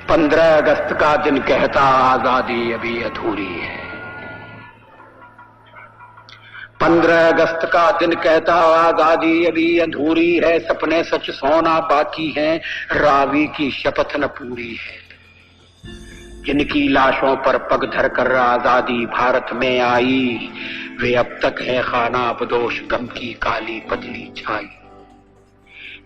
15 अगस्त का दिन कहता आजादी अभी अधूरी है। 15 अगस्त का दिन कहता आजादी अभी अधूरी है। सपने सच सोना बाकी है, रावी की शपथ न पूरी है। जिनकी लाशों पर पग धर कर आजादी भारत में आई, वे अब तक है खाना बदोश गम की काली पतली छाई।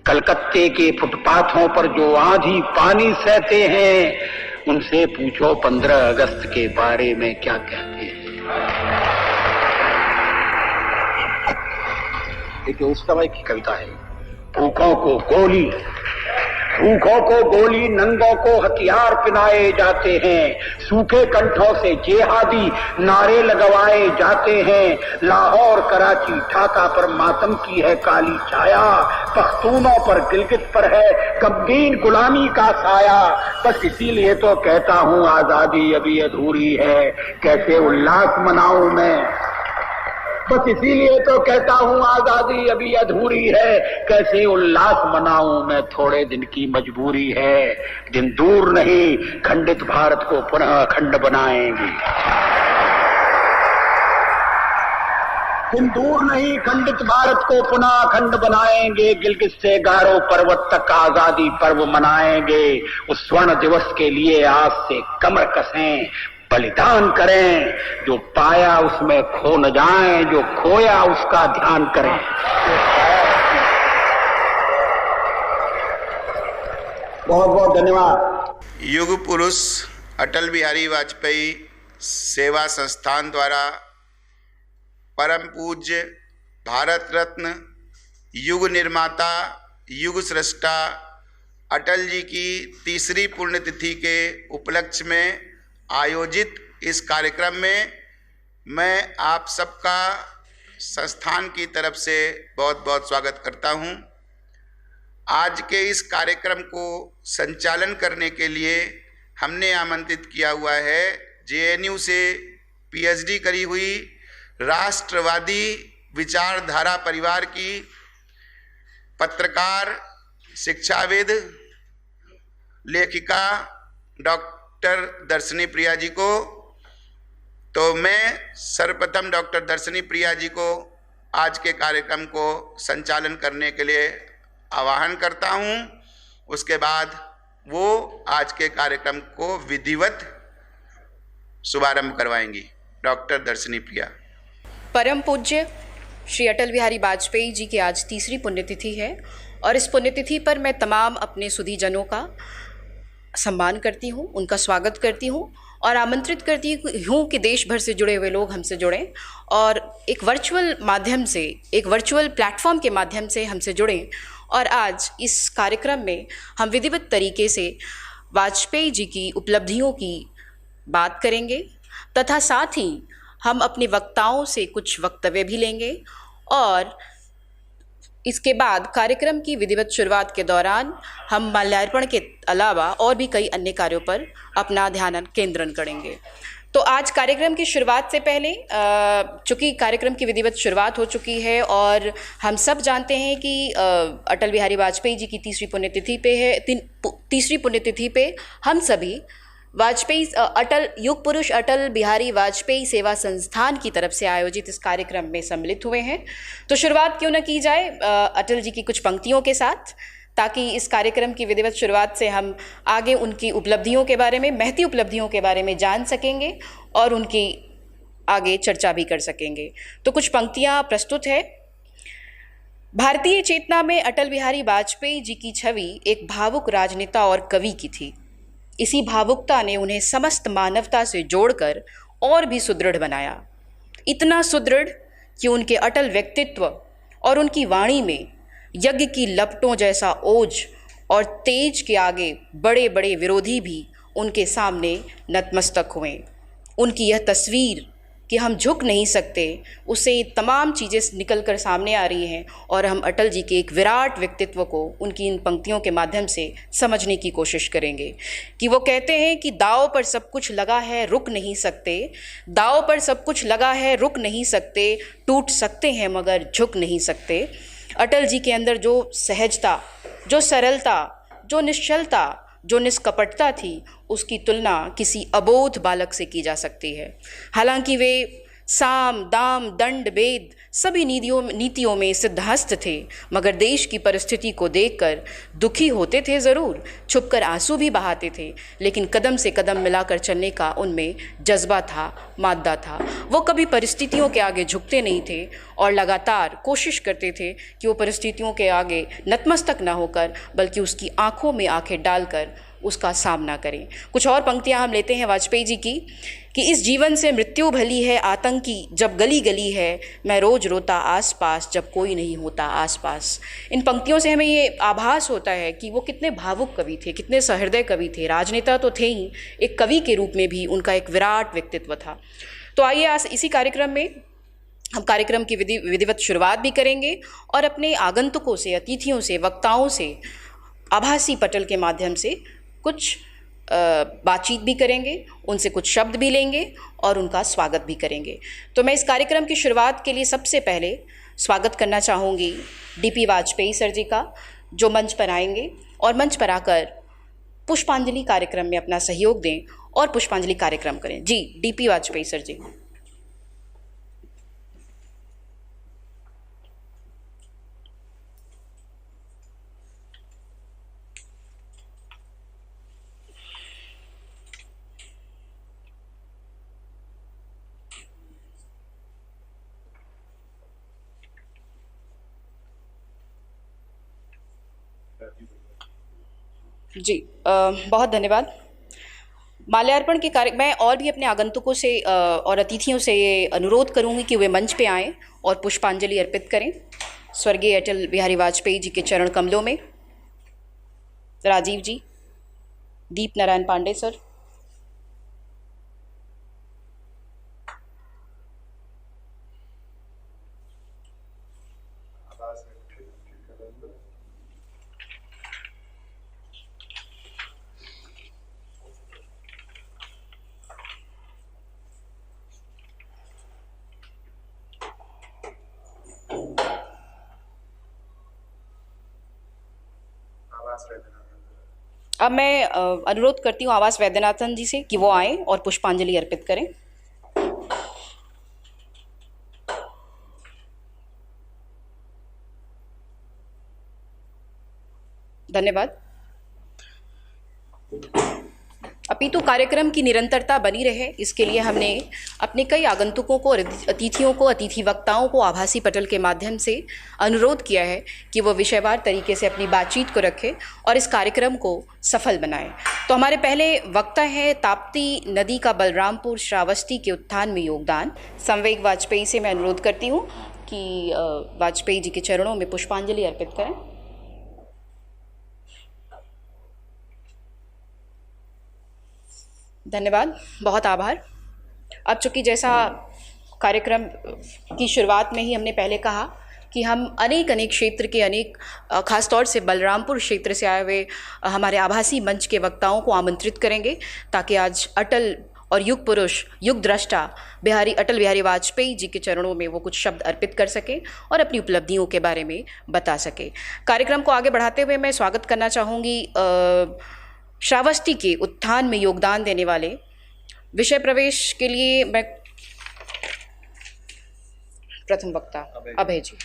कलकत्ते के फुटपाथों पर जो आंधी पानी सहते हैं, उनसे पूछो 15 अगस्त के बारे में क्या कहते हैं। देखिए, उस समय की कविता है। भूखों को गोली, भूखों को गोली, नंगों को हथियार पिनाए जाते हैं। सूखे कंठों से जेहादी नारे लगवाए जाते हैं। लाहौर, कराची, ढाका पर मातम की है काली छाया। पख्तूनों पर, गिलगित पर है गमगीन गुलामी का साया। बस इसीलिए तो कहता हूँ आजादी अभी अधूरी है। कैसे उल्लास मनाऊं मैं, बस इसीलिए तो कहता हूँ आजादी अभी अधूरी है। कैसे उल्लास मनाऊं मैं, थोड़े दिन की मजबूरी है। दिन दूर नहीं, खंडित भारत को पुनः अखंड बनाएंगे। दिन दूर नहीं, खंडित भारत को पुनः अखंड बनाएंगे। गिलगित से गारो पर्वत तक आजादी पर्व मनाएंगे। उस स्वर्ण दिवस के लिए आज से कमर कसें, बलिदान करें। जो पाया उसमें खो न जाएं, जो खोया उसका ध्यान करें। बहुत बहुत धन्यवाद। युग पुरुष अटल बिहारी वाजपेयी सेवा संस्थान द्वारा परम पूज्य भारत रत्न, युग निर्माता, युग सृष्टा अटल जी की तीसरी पुण्यतिथि के उपलक्ष्य में आयोजित इस कार्यक्रम में मैं आप सबका संस्थान की तरफ से बहुत बहुत स्वागत करता हूं। आज के इस कार्यक्रम को संचालन करने के लिए हमने आमंत्रित किया हुआ है जेएनयू से पीएचडी करी हुई राष्ट्रवादी विचारधारा परिवार की पत्रकार, शिक्षाविद, लेखिका डॉक्टर दर्शनी प्रिया जी को। तो मैं सर्वप्रथम डॉक्टर दर्शनी प्रिया जी को आज के कार्यक्रम को संचालन करने के लिए आह्वान करता हूं। उसके बाद वो आज के कार्यक्रम को विधिवत शुभारंभ करवाएंगी। डॉक्टर दर्शनी प्रिया। परम पूज्य श्री अटल बिहारी वाजपेयी जी की आज तीसरी पुण्यतिथि है और इस पुण्यतिथि पर मैं तमाम अपने सुधीजनों का सम्मान करती हूँ, उनका स्वागत करती हूँ और आमंत्रित करती हूँ कि देश भर से जुड़े हुए लोग हमसे जुड़ें और एक वर्चुअल माध्यम से, एक वर्चुअल प्लेटफॉर्म के माध्यम से हमसे जुड़ें। और आज इस कार्यक्रम में हम विधिवत तरीके से वाजपेयी जी की उपलब्धियों की बात करेंगे तथा साथ ही हम अपने वक्ताओं से कुछ वक्तव्य भी लेंगे और इसके बाद कार्यक्रम की विधिवत शुरुआत के दौरान हम माल्यार्पण के अलावा और भी कई अन्य कार्यों पर अपना ध्यान केंद्रण करेंगे। तो आज कार्यक्रम की शुरुआत से पहले चूँकि कार्यक्रम की विधिवत शुरुआत हो चुकी है और हम सब जानते हैं कि अटल बिहारी वाजपेयी जी की तीसरी पुण्यतिथि पे हम सभी वाजपेयी युग पुरुष अटल बिहारी वाजपेयी सेवा संस्थान की तरफ से आयोजित इस कार्यक्रम में सम्मिलित हुए हैं। तो शुरुआत क्यों न की जाए अटल जी की कुछ पंक्तियों के साथ, ताकि इस कार्यक्रम की विधिवत शुरुआत से हम आगे उनकी उपलब्धियों के बारे में, महती उपलब्धियों के बारे में जान सकेंगे और उनकी आगे चर्चा भी कर सकेंगे। तो कुछ पंक्तियाँ प्रस्तुत है। भारतीय चेतना में अटल बिहारी वाजपेयी जी की छवि एक भावुक राजनेता और कवि की थी। इसी भावुकता ने उन्हें समस्त मानवता से जोड़कर और भी सुदृढ़ बनाया, इतना सुदृढ़ कि उनके अटल व्यक्तित्व और उनकी वाणी में यज्ञ की लपटों जैसा ओज और तेज के आगे बड़े बड़े विरोधी भी उनके सामने नतमस्तक हुए। उनकी यह तस्वीर कि हम झुक नहीं सकते, उससे तमाम चीज़ें निकल कर सामने आ रही हैं और हम अटल जी के एक विराट व्यक्तित्व को उनकी इन पंक्तियों के माध्यम से समझने की कोशिश करेंगे। कि वो कहते हैं कि दांव पर सब कुछ लगा है, रुक नहीं सकते, दांव पर सब कुछ लगा है, रुक नहीं सकते, टूट सकते हैं मगर झुक नहीं सकते। अटल जी के अंदर जो सहजता, जो सरलता, जो निश्चलता, जो निष्कपटता थी उसकी तुलना किसी अबोध बालक से की जा सकती है। हालांकि वे साम दाम दंड भेद सभी नीतियों में सिद्धहस्त थे, मगर देश की परिस्थिति को देखकर दुखी होते थे ज़रूर, छुपकर आंसू भी बहाते थे, लेकिन कदम से कदम मिलाकर चलने का उनमें जज्बा था, मादा था। वो कभी परिस्थितियों के आगे झुकते नहीं थे और लगातार कोशिश करते थे कि वो परिस्थितियों के आगे नतमस्तक न होकर बल्कि उसकी आंखों में आंखें डालकर उसका सामना करें। कुछ और पंक्तियां हम लेते हैं वाजपेयी जी की कि इस जीवन से मृत्यु भली है आतंकी, जब गली गली है मैं रोज रोता आस पास, जब कोई नहीं होता आस पास। इन पंक्तियों से हमें ये आभास होता है कि वो कितने भावुक कवि थे, कितने सहृदय कवि थे। राजनेता तो थे ही, एक कवि के रूप में भी उनका एक विराट व्यक्तित्व था। तो आइए आज इसी कार्यक्रम में हम कार्यक्रम की विधिवत शुरुआत भी करेंगे और अपने आगंतुकों से, अतिथियों से, वक्ताओं से आभासी पटल के माध्यम से कुछ बातचीत भी करेंगे, उनसे कुछ शब्द भी लेंगे और उनका स्वागत भी करेंगे। तो मैं इस कार्यक्रम की शुरुआत के लिए सबसे पहले स्वागत करना चाहूँगी डीपी वाजपेयी सर जी का, जो मंच पर आएंगे और मंच पर आकर पुष्पांजलि कार्यक्रम में अपना सहयोग दें और पुष्पांजलि कार्यक्रम करें। जी, डीपी वाजपेयी सर जी। जी, बहुत धन्यवाद। माल्यार्पण के कार्य मैं और भी अपने आगंतुकों से और अतिथियों से ये अनुरोध करूंगी कि वे मंच पे आएं और पुष्पांजलि अर्पित करें स्वर्गीय अटल बिहारी वाजपेयी जी के चरण कमलों में। राजीव जी, दीप नारायण पांडे सर, अब मैं अनुरोध करती हूँ आवास वैद्यनाथन जी से कि वो आएं और पुष्पांजलि अर्पित करें। धन्यवाद। अपितु कार्यक्रम की निरंतरता बनी रहे, इसके लिए हमने अपने कई आगंतुकों को और अतिथियों को, अतिथि वक्ताओं को आभासी पटल के माध्यम से अनुरोध किया है कि वो विषयवार तरीके से अपनी बातचीत को रखें और इस कार्यक्रम को सफल बनाएं। तो हमारे पहले वक्ता हैं ताप्ती नदी का बलरामपुर श्रावस्ती के उत्थान में योगदान। संवेग वाजपेयी से मैं अनुरोध करती हूँ कि वाजपेयी जी के चरणों में पुष्पांजलि अर्पित करें। धन्यवाद, बहुत आभार। अब चूँकि जैसा कार्यक्रम की शुरुआत में ही हमने पहले कहा कि हम अनेक क्षेत्र के खासतौर से बलरामपुर क्षेत्र से आए हुए हमारे आभासी मंच के वक्ताओं को आमंत्रित करेंगे ताकि आज अटल और युग पुरुष, युग द्रष्टा अटल बिहारी वाजपेयी जी के चरणों में वो कुछ शब्द अर्पित कर सके और अपनी उपलब्धियों के बारे में बता सके। कार्यक्रम को आगे बढ़ाते हुए मैं स्वागत करना चाहूँगी श्रावस्ती के उत्थान में योगदान देने वाले विषय प्रवेश के लिए मैं प्रथम वक्ता अभय जी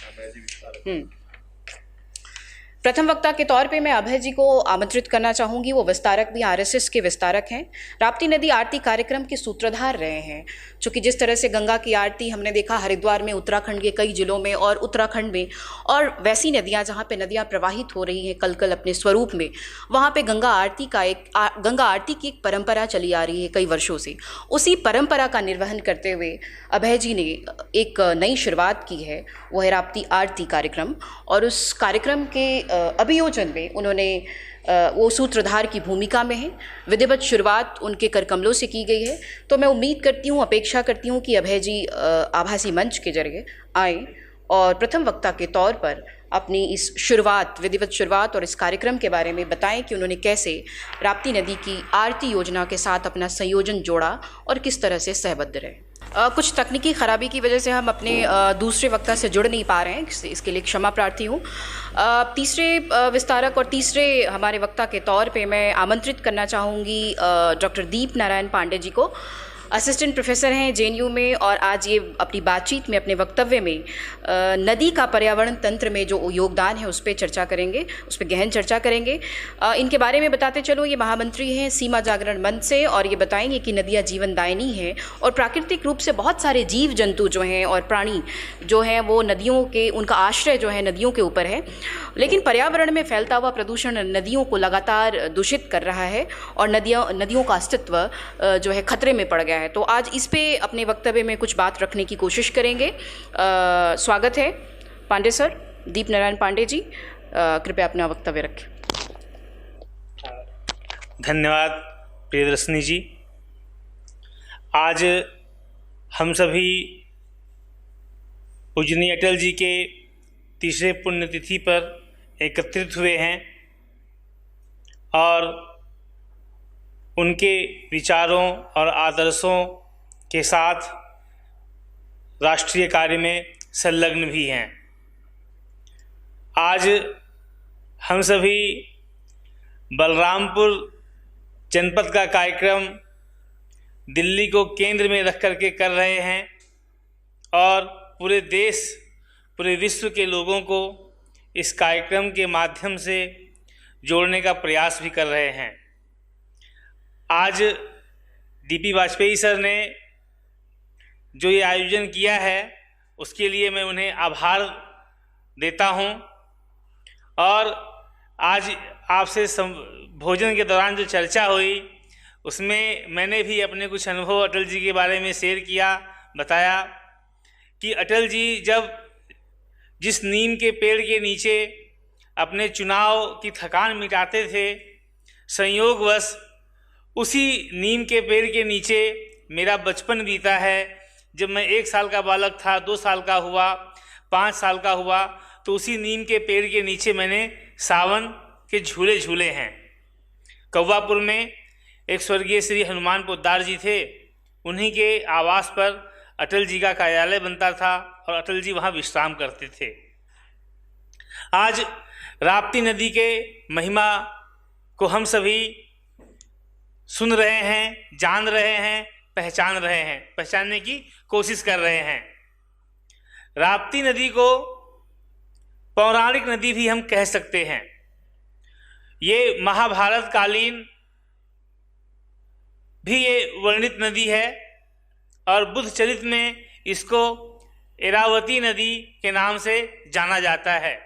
प्रथम वक्ता के तौर पे मैं अभय जी को आमंत्रित करना चाहूँगी। वो विस्तारक भी, आरएसएस के विस्तारक हैं, राप्ती नदी आरती कार्यक्रम के सूत्रधार रहे हैं। चूँकि जिस तरह से गंगा की आरती हमने देखा हरिद्वार में, उत्तराखंड के कई जिलों में और उत्तराखंड में, और वैसी नदियाँ जहाँ पे नदियाँ प्रवाहित हो रही हैं कल कल अपने स्वरूप में, वहाँ पे गंगा आरती की एक परंपरा चली आ रही है कई वर्षों से। उसी परंपरा का निर्वहन करते हुए अभय जी ने एक नई शुरुआत की है, वो है राप्ती आरती कार्यक्रम। और उस कार्यक्रम के अभियोजन में उन्होंने वो सूत्रधार की भूमिका में है। विधिवत शुरुआत उनके कर कमलों से की गई है। तो मैं उम्मीद करती हूँ, अपेक्षा करती हूँ कि अभय जी आभासी मंच के जरिए आएँ और प्रथम वक्ता के तौर पर अपनी इस शुरुआत, विधिवत शुरुआत और इस कार्यक्रम के बारे में बताएं कि उन्होंने कैसे राप्ती नदी की आरती योजना के साथ अपना संयोजन जोड़ा और किस तरह से सहबद्ध रहे। कुछ तकनीकी खराबी की वजह से हम अपने दूसरे वक्ता से जुड़ नहीं पा रहे हैं, इसके लिए क्षमा प्रार्थी हूँ। तीसरे विस्तारक और तीसरे हमारे वक्ता के तौर पे मैं आमंत्रित करना चाहूँगी डॉक्टर दीप नारायण पांडे जी को। असिस्टेंट प्रोफेसर हैं JNU में और आज ये अपनी बातचीत में, अपने वक्तव्य में नदी का पर्यावरण तंत्र में जो योगदान है उस पर चर्चा करेंगे, उस पर गहन चर्चा करेंगे। इनके बारे में बताते चलो, ये महामंत्री हैं सीमा जागरण मंच से और ये बताएंगे कि नदियाँ जीवनदायिनी हैं और प्राकृतिक रूप से बहुत सारे जीव जंतु जो हैं और प्राणी जो हैं वो नदियों के, उनका आश्रय जो है नदियों के ऊपर है। लेकिन पर्यावरण में फैलता हुआ प्रदूषण नदियों को लगातार दूषित कर रहा है और नदियों का अस्तित्व जो है खतरे में पड़ गया है। तो आज इस पे अपने वक्तव्य में कुछ बात रखने की कोशिश करेंगे। स्वागत है पांडे सर, दीप नारायण पांडे जी, कृपया अपना वक्तव्य रखें। धन्यवाद प्रियदर्शनी जी। आज हम सभी पूजनीय अटल जी के तीसरे पुण्यतिथि पर एकत्रित हुए हैं और उनके विचारों और आदर्शों के साथ राष्ट्रीय कार्य में संलग्न भी हैं। आज हम सभी बलरामपुर जनपद का कार्यक्रम दिल्ली को केंद्र में रख करके कर रहे हैं और पूरे देश, पूरे विश्व के लोगों को इस कार्यक्रम के माध्यम से जोड़ने का प्रयास भी कर रहे हैं। आज DP वाजपेयी सर ने जो ये आयोजन किया है उसके लिए मैं उन्हें आभार देता हूं और आज आपसे भोजन के दौरान जो चर्चा हुई उसमें मैंने भी अपने कुछ अनुभव अटल जी के बारे में शेयर किया, बताया कि अटल जी जब जिस नीम के पेड़ के नीचे अपने चुनाव की थकान मिटाते थे, संयोगवश उसी नीम के पेड़ के नीचे मेरा बचपन बीता है। जब मैं 1 साल का बालक था, 2 साल का हुआ, 5 साल का हुआ, तो उसी नीम के पेड़ के नीचे मैंने सावन के झूले झूले हैं। कौवापुर में एक स्वर्गीय श्री हनुमान पोद्दार जी थे, उन्हीं के आवास पर अटल जी का कार्यालय बनता था और अटल जी वहाँ विश्राम करते थे। आज राप्ती नदी के महिमा को हम सभी सुन रहे हैं, जान रहे हैं, पहचान रहे हैं, पहचानने की कोशिश कर रहे हैं। राप्ती नदी को पौराणिक नदी भी हम कह सकते हैं। ये महाभारत कालीन भी ये वर्णित नदी है और बुद्ध चरित में इसको एरावती नदी के नाम से जाना जाता है।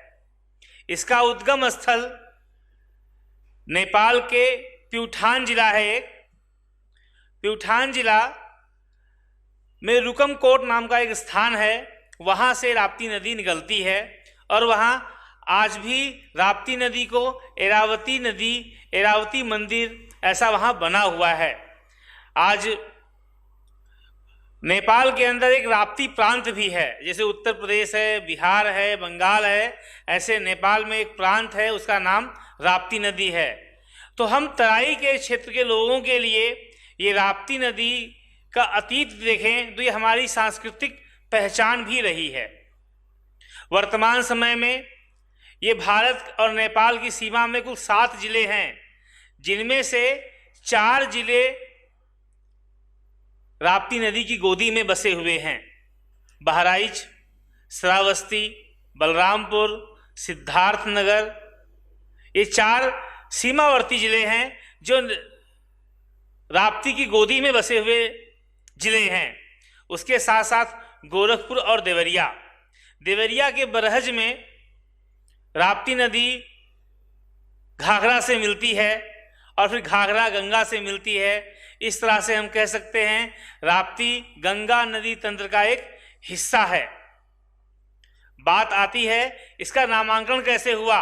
इसका उद्गम स्थल नेपाल के प्यूठान जिला है। एक प्यूठान जिला में रुकमकोट नाम का एक स्थान है, वहाँ से राप्ती नदी निकलती है और वहाँ आज भी राप्ती नदी को एरावती नदी, एरावती मंदिर ऐसा वहाँ बना हुआ है। आज नेपाल के अंदर एक राप्ती प्रांत भी है, जैसे उत्तर प्रदेश है, बिहार है, बंगाल है, ऐसे नेपाल में एक प्रांत है, उसका नाम राप्ती नदी है। तो हम तराई के क्षेत्र के लोगों के लिए ये राप्ती नदी का अतीत देखें तो ये हमारी सांस्कृतिक पहचान भी रही है। वर्तमान समय में ये भारत और नेपाल की सीमा में कुल 7 जिले हैं, जिनमें से 4 जिले राप्ती नदी की गोदी में बसे हुए हैं। बहराइच, श्रावस्ती, बलरामपुर, सिद्धार्थनगर, ये 4 सीमावर्ती जिले हैं जो राप्ती की गोदी में बसे हुए जिले हैं। उसके साथ साथ गोरखपुर और देवरिया के बरहज में राप्ती नदी घाघरा से मिलती है और फिर घाघरा गंगा से मिलती है। इस तरह से हम कह सकते हैं राप्ती गंगा नदी तंत्र का एक हिस्सा है। बात आती है इसका नामांकन कैसे हुआ।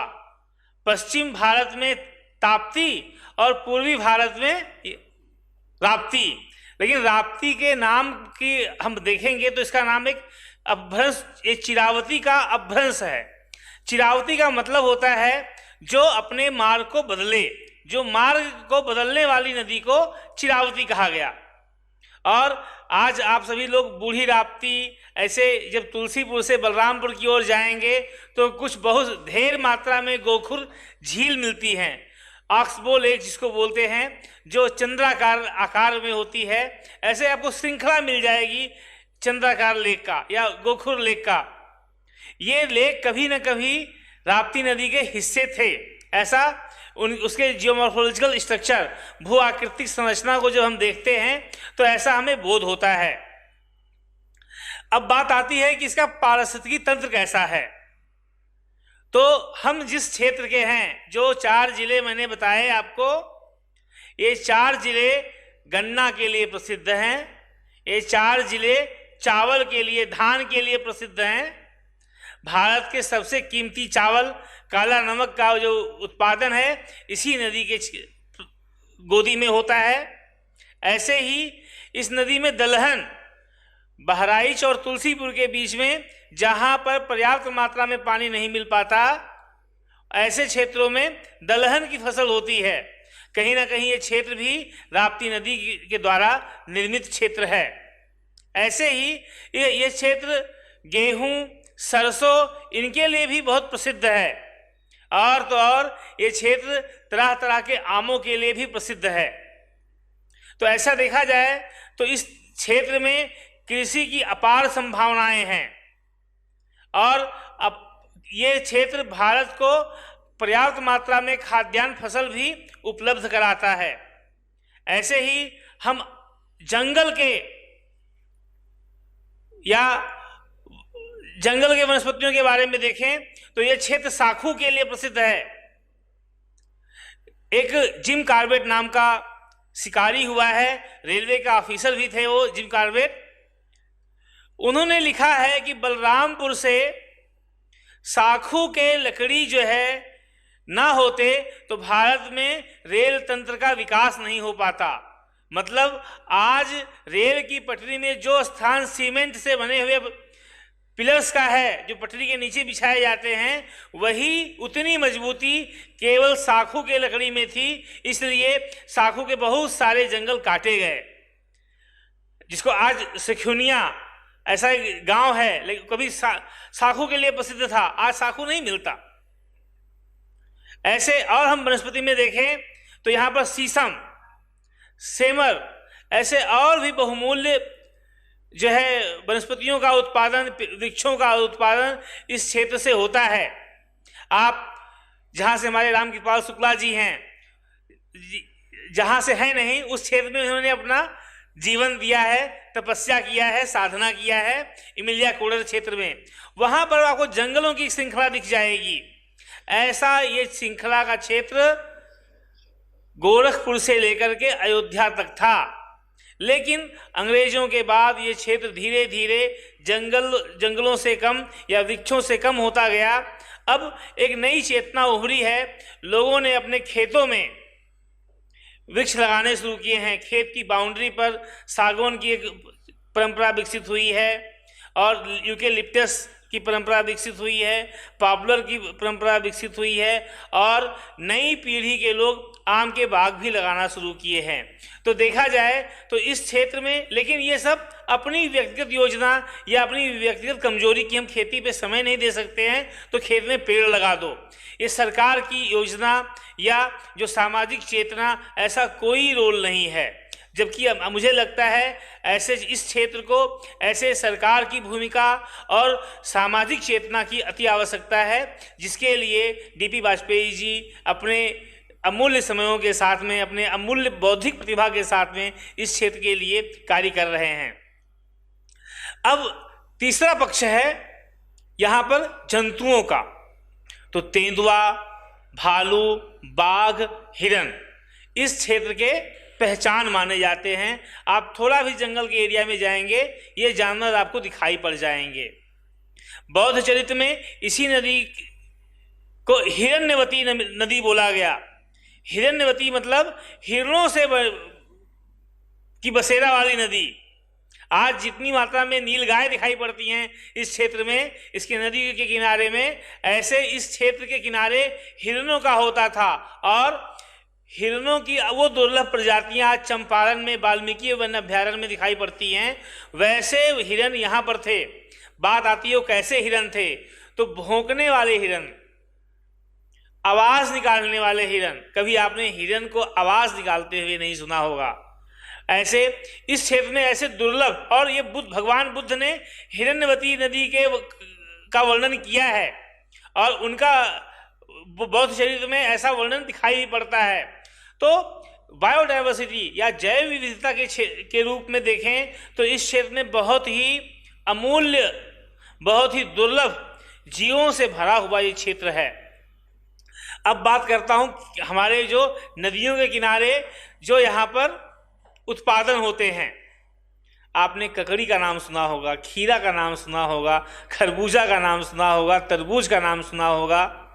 पश्चिम भारत में ताप्ती और पूर्वी भारत में राप्ती, लेकिन राप्ती के नाम की हम देखेंगे तो इसका नाम एक अपभ्रंश, ये चिरावती का अपभ्रंश है। चिरावती का मतलब होता है जो अपने मार्ग को बदले, जो मार्ग को बदलने वाली नदी को चिरावती कहा गया। और आज आप सभी लोग बूढ़ी राप्ती ऐसे जब तुलसीपुर से बलरामपुर की ओर जाएंगे तो कुछ बहुत ढेर मात्रा में गोखुर झील मिलती हैं। ऑक्सबो लेक जिसको बोलते हैं, जो चंद्राकार आकार में होती है। ऐसे आपको श्रृंखला मिल जाएगी चंद्राकार लेक का या गोखुर लेक का। ये लेक कभी न कभी राप्ती नदी के हिस्से थे, ऐसा उसके जियोमॉर्फोलॉजिकल स्ट्रक्चर, भू आकृतिक संरचना को जब हम देखते हैं तो ऐसा हमें बोध होता है। अब बात आती है कि इसका पारिस्थितिकी तंत्र कैसा है। तो हम जिस क्षेत्र के हैं, जो 4 जिले मैंने बताए आपको, ये 4 जिले गन्ना के लिए प्रसिद्ध हैं। ये 4 जिले चावल के लिए, धान के लिए प्रसिद्ध हैं। भारत के सबसे कीमती चावल काला नमक का जो उत्पादन है इसी नदी के गोदी में होता है। ऐसे ही इस नदी में दलहन, बहराइच और तुलसीपुर के बीच में जहाँ पर पर्याप्त मात्रा में पानी नहीं मिल पाता, ऐसे क्षेत्रों में दलहन की फसल होती है। कहीं ना कहीं ये क्षेत्र भी राप्ती नदी के द्वारा निर्मित क्षेत्र है। ऐसे ही ये क्षेत्र गेहूं, सरसों इनके लिए भी बहुत प्रसिद्ध है। और तो और ये क्षेत्र तरह तरह के आमों के लिए भी प्रसिद्ध है। तो ऐसा देखा जाए तो इस क्षेत्र में कृषि की अपार संभावनाएं हैं और अब ये क्षेत्र भारत को पर्याप्त मात्रा में खाद्यान्न फसल भी उपलब्ध कराता है। ऐसे ही हम जंगल के वनस्पतियों के बारे में देखें तो यह क्षेत्र साखू के लिए प्रसिद्ध है। एक जिम कार्बेट नाम का शिकारी हुआ है, रेलवे का ऑफिसर भी थे वो जिम कार्बेट। उन्होंने लिखा है कि बलरामपुर से साखू के लकड़ी जो है ना होते तो भारत में रेल तंत्र का विकास नहीं हो पाता। मतलब आज रेल की पटरी में जो स्थान सीमेंट से बने हुए पिलर्स का है, जो पटरी के नीचे बिछाए जाते हैं, वही उतनी मजबूती केवल साखू के लकड़ी में थी। इसलिए साखू के बहुत सारे जंगल काटे गए, जिसको आज सखुनिया ऐसा एक गांव है, लेकिन कभी साखू के लिए प्रसिद्ध था, आज साखू नहीं मिलता। ऐसे और हम वनस्पति में देखें तो यहाँ पर शीशम, सेमर, ऐसे और भी बहुमूल्य जो है वनस्पतियों का उत्पादन, वृक्षों का उत्पादन इस क्षेत्र से होता है। आप जहाँ से हमारे रामकृपाल शुक्ला जी हैं, जहाँ से है नहीं उस क्षेत्र में उन्होंने अपना जीवन दिया है, तपस्या किया है, साधना किया है। इमिलिया कोडर क्षेत्र में वहाँ पर आपको जंगलों की श्रृंखला दिख जाएगी। ऐसा ये श्रृंखला का क्षेत्र गोरखपुर से लेकर के अयोध्या तक था। लेकिन अंग्रेजों के बाद ये क्षेत्र धीरे धीरे जंगलों से कम या वृक्षों से कम होता गया। अब एक नई चेतना उभरी है, लोगों ने अपने खेतों में वृक्ष लगाने शुरू किए हैं। खेत की बाउंड्री पर सागौन की एक परंपरा विकसित हुई है और यूकेलिप्टस की परंपरा विकसित हुई है, पॉपुलर की परंपरा विकसित हुई है और नई पीढ़ी के लोग आम के बाग भी लगाना शुरू किए हैं। तो देखा जाए तो इस क्षेत्र में, लेकिन ये सब अपनी व्यक्तिगत योजना या अपनी व्यक्तिगत कमजोरी की हम खेती पे समय नहीं दे सकते हैं तो खेत में पेड़ लगा दो, ये सरकार की योजना या जो सामाजिक चेतना, ऐसा कोई रोल नहीं है। जबकि मुझे लगता है ऐसे इस क्षेत्र को ऐसे सरकार की भूमिका और सामाजिक चेतना की अति आवश्यकता है, जिसके लिए डीपी वाजपेयी जी अपने अमूल्य समयों के साथ में, अपने अमूल्य बौद्धिक प्रतिभा के साथ में इस क्षेत्र के लिए कार्य कर रहे हैं। अब तीसरा पक्ष है यहाँ पर जंतुओं का। तो तेंदुआ, भालू, बाघ, हिरन इस क्षेत्र के पहचान माने जाते हैं। आप थोड़ा भी जंगल के एरिया में जाएंगे, ये जानवर आपको दिखाई पड़ जाएंगे। बौद्ध चरित्र में इसी नदी को हिरण्यवती नदी बोला गया। हिरण्यवती मतलब हिरणों से की बसेरा वाली नदी। आज जितनी मात्रा में नीलगाय दिखाई पड़ती हैं इस क्षेत्र में, इसके नदी के किनारे में, ऐसे इस क्षेत्र के किनारे हिरणों का होता था। और हिरणों की वो दुर्लभ प्रजातियां आज चंपारण में वाल्मीकि वन अभ्यारण्य में दिखाई पड़ती हैं, वैसे हिरण यहाँ पर थे। बात आती है वो कैसे हिरण थे, तो भौंकने वाले हिरण, आवाज निकालने वाले हिरण। कभी आपने हिरण को आवाज निकालते हुए नहीं सुना होगा। ऐसे इस क्षेत्र में ऐसे दुर्लभ, और ये भगवान बुद्ध ने हिरण्यवती नदी का वर्णन किया है और उनका बौद्ध चरित्र में ऐसा वर्णन दिखाई पड़ता है। तो बायोडाइवर्सिटी या जैव विविधता के रूप में देखें तो इस क्षेत्र में बहुत ही अमूल्य, बहुत ही दुर्लभ जीवों से भरा हुआ ये क्षेत्र है। अब बात करता हूँ हमारे जो नदियों के किनारे जो यहाँ पर उत्पादन होते हैं। आपने ककड़ी का नाम सुना होगा, खीरा का नाम सुना होगा, खरबूजा का नाम सुना होगा, तरबूज का नाम सुना होगा।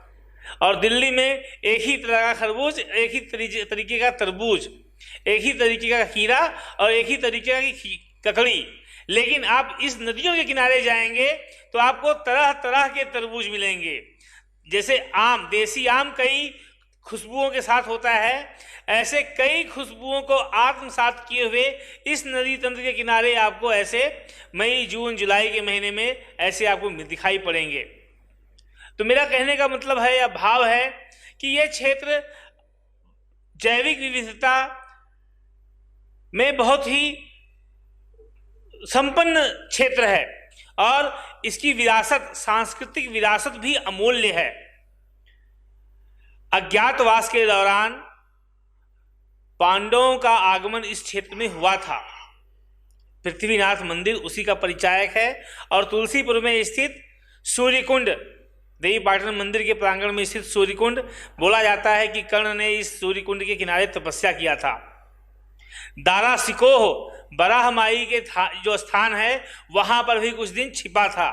और दिल्ली में एक ही तरह का खरबूज, एक ही तरीके का तरबूज, एक ही तरीके का खीरा और एक ही तरीके की ककड़ी। लेकिन आप इस नदियों के किनारे जाएंगे तो आपको तरह तरह के तरबूज मिलेंगे। जैसे आम, देसी आम कई खुशबुओं के साथ होता है, ऐसे कई खुशबुओं को आत्मसात किए हुए इस नदी तंत्र के किनारे आपको ऐसे मई, जून, जुलाई के महीने में ऐसे आपको दिखाई पड़ेंगे। तो मेरा कहने का मतलब है या भाव है कि यह क्षेत्र जैविक विविधता में बहुत ही संपन्न क्षेत्र है और इसकी विरासत, सांस्कृतिक विरासत भी अमूल्य है। अज्ञातवास के दौरान पांडवों का आगमन इस क्षेत्र में हुआ था। पृथ्वीनाथ मंदिर उसी का परिचायक है और तुलसीपुर में स्थित सूर्यकुंड, देवी पाटन मंदिर के प्रांगण में स्थित सूर्यकुंड, बोला जाता है कि कर्ण ने इस सूर्यकुंड के किनारे तपस्या किया था। दारा सिकोह, बराह माई के जो स्थान है वहां पर भी कुछ दिन छिपा था।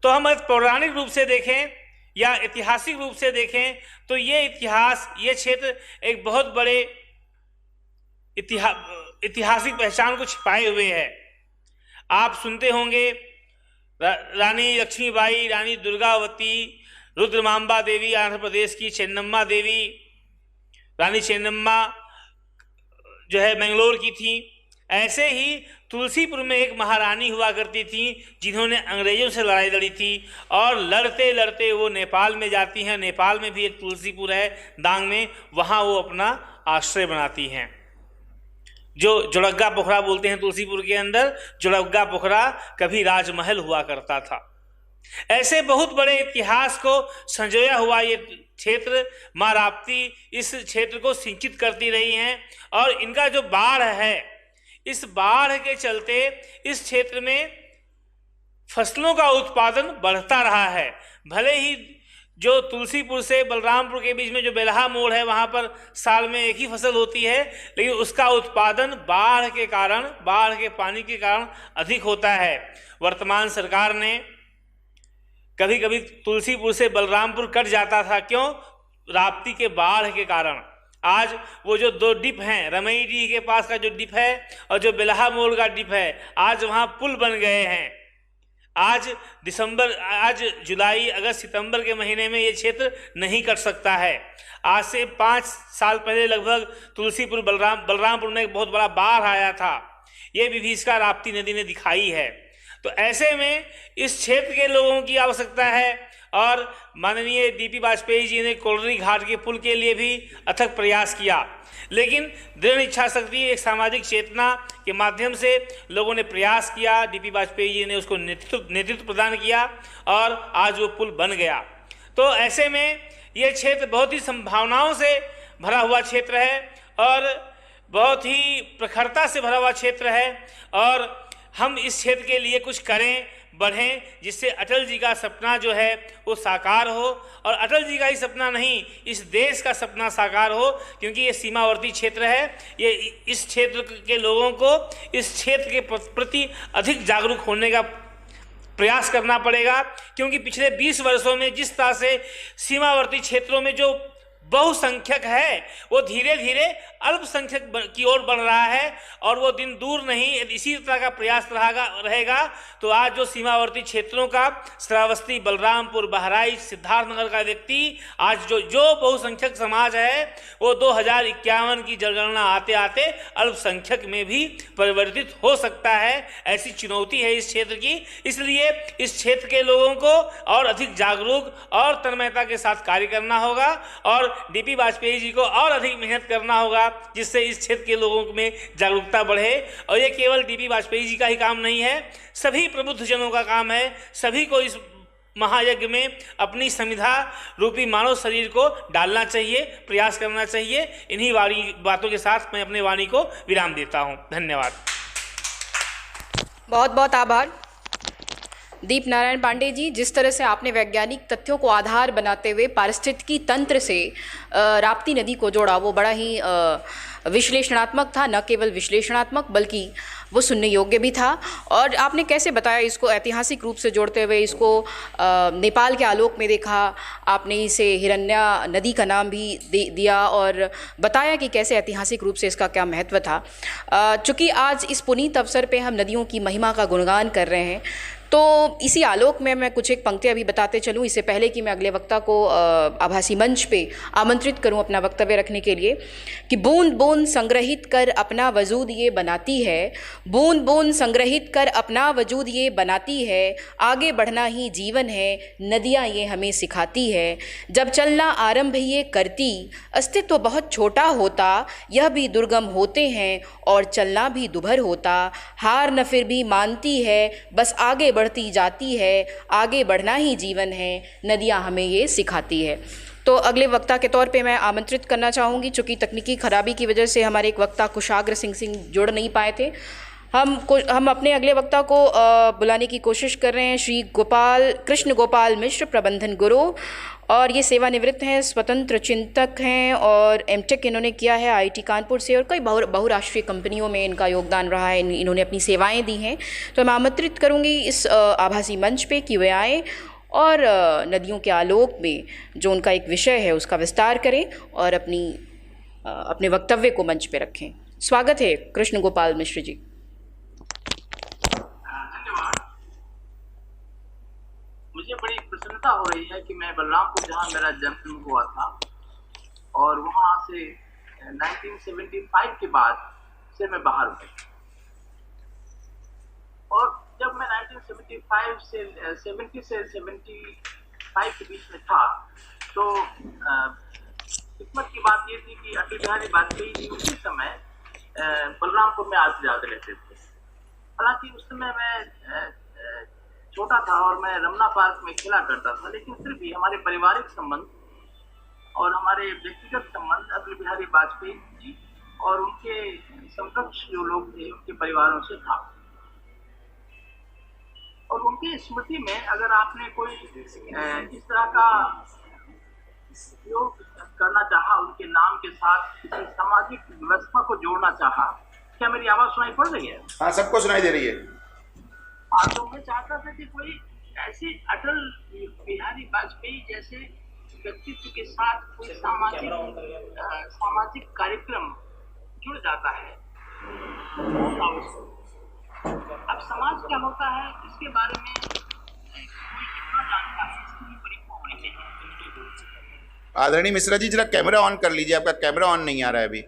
तो हम पौराणिक रूप से देखें या ऐतिहासिक रूप से देखें तो ये इतिहास, ये क्षेत्र एक बहुत बड़े ऐतिहासिक पहचान को छिपाए हुए है। आप सुनते होंगे रानी लक्ष्मीबाई, रानी दुर्गावती, रुद्रमांबा देवी आंध्र प्रदेश की, चेन्नम्मा देवी, रानी चेन्नम्मा जो है बेंगलोर की थी। ऐसे ही तुलसीपुर में एक महारानी हुआ करती थी जिन्होंने अंग्रेजों से लड़ाई लड़ी थी और लड़ते लड़ते वो नेपाल में जाती हैं। नेपाल में भी एक तुलसीपुर है दांग में, वहाँ वो अपना आश्रय बनाती हैं, जो जोड़ग्गा पोखरा बोलते हैं। तुलसीपुर के अंदर जोड़ग्गा पोखरा कभी राजमहल हुआ करता था। ऐसे बहुत बड़े इतिहास को संजोया हुआ ये क्षेत्र, माँ राप्ती इस क्षेत्र को सिंचित करती रही हैं और इनका जो बाढ़ है, इस बाढ़ के चलते इस क्षेत्र में फसलों का उत्पादन बढ़ता रहा है। भले ही जो तुलसीपुर से बलरामपुर के बीच में जो बेलहा मोड़ है वहाँ पर साल में एक ही फसल होती है, लेकिन उसका उत्पादन बाढ़ के कारण, बाढ़ के पानी के कारण अधिक होता है। वर्तमान सरकार ने कभी कभी तुलसीपुर से बलरामपुर कट जाता था, क्यों? राप्ती के बाढ़ के कारण। आज वो जो दो डिप हैं, रमई डी के पास का जो डिप है और जो बेलहा मोड़ का डिप है, आज वहाँ पुल बन गए हैं। आज जुलाई, अगस्त, सितंबर के महीने में ये क्षेत्र नहीं कट सकता है। आज से 5 साल पहले लगभग तुलसीपुर बलरामपुर में एक बहुत बड़ा बाढ़ आया था। ये विभीषिका राप्ती नदी ने दिखाई है। तो ऐसे में इस क्षेत्र के लोगों की आवश्यकता है और माननीय डीपी वाजपेयी जी ने कोलरी घाट के पुल के लिए भी अथक प्रयास किया, लेकिन दृढ़ इच्छा शक्ति, एक सामाजिक चेतना के माध्यम से लोगों ने प्रयास किया। डीपी वाजपेयी जी ने उसको नेतृत्व प्रदान किया और आज वो पुल बन गया। तो ऐसे में ये क्षेत्र बहुत ही संभावनाओं से भरा हुआ क्षेत्र है और बहुत ही प्रखरता से भरा हुआ क्षेत्र है और हम इस क्षेत्र के लिए कुछ करें, बढ़ें, जिससे अटल जी का सपना जो है वो साकार हो। और अटल जी का ही सपना नहीं, इस देश का सपना साकार हो, क्योंकि ये सीमावर्ती क्षेत्र है। ये इस क्षेत्र के लोगों को इस क्षेत्र के प्रति अधिक जागरूक होने का प्रयास करना पड़ेगा, क्योंकि पिछले 20 वर्षों में जिस तरह से सीमावर्ती क्षेत्रों में जो बहुसंख्यक है वो धीरे धीरे अल्पसंख्यक की ओर बढ़ रहा है, और वो दिन दूर नहीं। यदि इसी तरह का प्रयास रहेगा तो आज जो सीमावर्ती क्षेत्रों का श्रावस्ती, बलरामपुर, बहराइच, सिद्धार्थनगर का व्यक्ति आज जो बहुसंख्यक समाज है वो 2051 की जनगणना आते आते अल्पसंख्यक में भी परिवर्तित हो सकता है। ऐसी चुनौती है इस क्षेत्र की। इसलिए इस क्षेत्र के लोगों को और अधिक जागरूक और तन्मयता के साथ कार्य करना होगा, और डीपी वाजपेयी जी को और अधिक मेहनत करना होगा, जिससे इस क्षेत्र के लोगों में जागरूकता बढ़े। और ये केवल डीपी वाजपेयी जी का ही काम नहीं है, सभी प्रबुद्ध जनों का काम है। सभी को इस महायज्ञ में अपनी संविधा रूपी मानव शरीर को डालना चाहिए, प्रयास करना चाहिए। इन्हीं बातों के साथ मैं अपने वाणी को विराम देता हूँ। धन्यवाद। बहुत बहुत आभार दीप नारायण पांडे जी। जिस तरह से आपने वैज्ञानिक तथ्यों को आधार बनाते हुए पारिस्थितिकी तंत्र से राप्ती नदी को जोड़ा, वो बड़ा ही विश्लेषणात्मक था। न केवल विश्लेषणात्मक बल्कि वो सुनने योग्य भी था। और आपने कैसे बताया इसको ऐतिहासिक रूप से जोड़ते हुए, इसको नेपाल के आलोक में देखा आपने, इसे हिरण्या नदी का नाम भी दिया और बताया कि कैसे ऐतिहासिक रूप से इसका क्या महत्व था। चूँकि आज इस पुनीत अवसर पे हम नदियों की महिमा का गुणगान कर रहे हैं, तो इसी आलोक में मैं कुछ एक पंक्तियाँ भी बताते चलूँ, इससे पहले कि मैं अगले वक्ता को आभासी मंच पे आमंत्रित करूँ अपना वक्तव्य रखने के लिए, कि बूंद बूंद संग्रहित कर अपना वजूद ये बनाती है, बूंद बूंद संग्रहित कर अपना वजूद ये बनाती है, आगे बढ़ना ही जीवन है, नदियाँ ये हमें सिखाती है, जब चलना आरंभ ये करती, अस्तित्व बहुत छोटा होता, यह भी दुर्गम होते हैं और चलना भी दुभर होता, हार न फिर भी मानती है, बस आगे बढ़ती जाती है, आगे बढ़ना ही जीवन है, नदियाँ हमें ये सिखाती है। तो अगले वक्ता के तौर पे मैं आमंत्रित करना चाहूँगी, चूँकि तकनीकी खराबी की वजह से हमारे एक वक्ता कुशाग्र सिंह जुड़ नहीं पाए थे। हम अपने अगले वक्ता को बुलाने की कोशिश कर रहे हैं, श्री कृष्ण गोपाल मिश्र, प्रबंधन गुरु, और ये सेवानिवृत्त हैं, स्वतंत्र चिंतक हैं और एमटेक इन्होंने किया है आईआईटी कानपुर से, और कई बहुराष्ट्रीय कंपनियों में इनका योगदान रहा है, इन्होंने अपनी सेवाएं दी हैं। तो मैं आमंत्रित करूंगी इस आभासी मंच पे कि वे आएँ और नदियों के आलोक में जो उनका एक विषय है उसका विस्तार करें और अपने वक्तव्य को मंच पे रखें। स्वागत है कृष्ण गोपाल मिश्र जी। मुझे बड़ी प्रसन्नता हो रही है कि मैं बलरामपुर, जहाँ मेरा जन्म हुआ था, और वहाँ से 1975 के बाद से मैं बाहर हूँ। और जब मैं 1975 से 70 से 75 के बीच में था, तो किस्मत की बात ये थी कि अटल बिहारी वाजपेयी जी उसी समय बलरामपुर में आज जाते रहते थे। हालांकि उस समय मैं छोटा था और मैं रमना पार्क में खेला करता था, लेकिन फिर भी हमारे पारिवारिक संबंध और हमारे व्यक्तिगत संबंध अटल बिहारी वाजपेयी जी और उनके समकक्ष जो लोग थे उनके परिवारों से था। और उनकी स्मृति में अगर आपने कोई इस तरह का उपयोग करना चाहा, उनके नाम के साथ किसी सामाजिक व्यवस्था को जोड़ना चाहा, क्या मेरी आवाज सुनाई पड़ रही है? हाँ, सबको सुनाई दे रही है। तो मैं चाहता था कि कोई ऐसे अटल बिहारी वाजपेयी जैसे व्यक्तित्व के साथ कोई सामाजिक कार्यक्रम जुड़ जाता है। अब समाज क्या होता है इसके बारे में कोई कितना जानता है, इसकी भी परीक्षा होनी चाहिए। आदरणीय मिश्रा जी, जरा कैमरा ऑन कर लीजिए, आपका कैमरा ऑन नहीं आ रहा है अभी।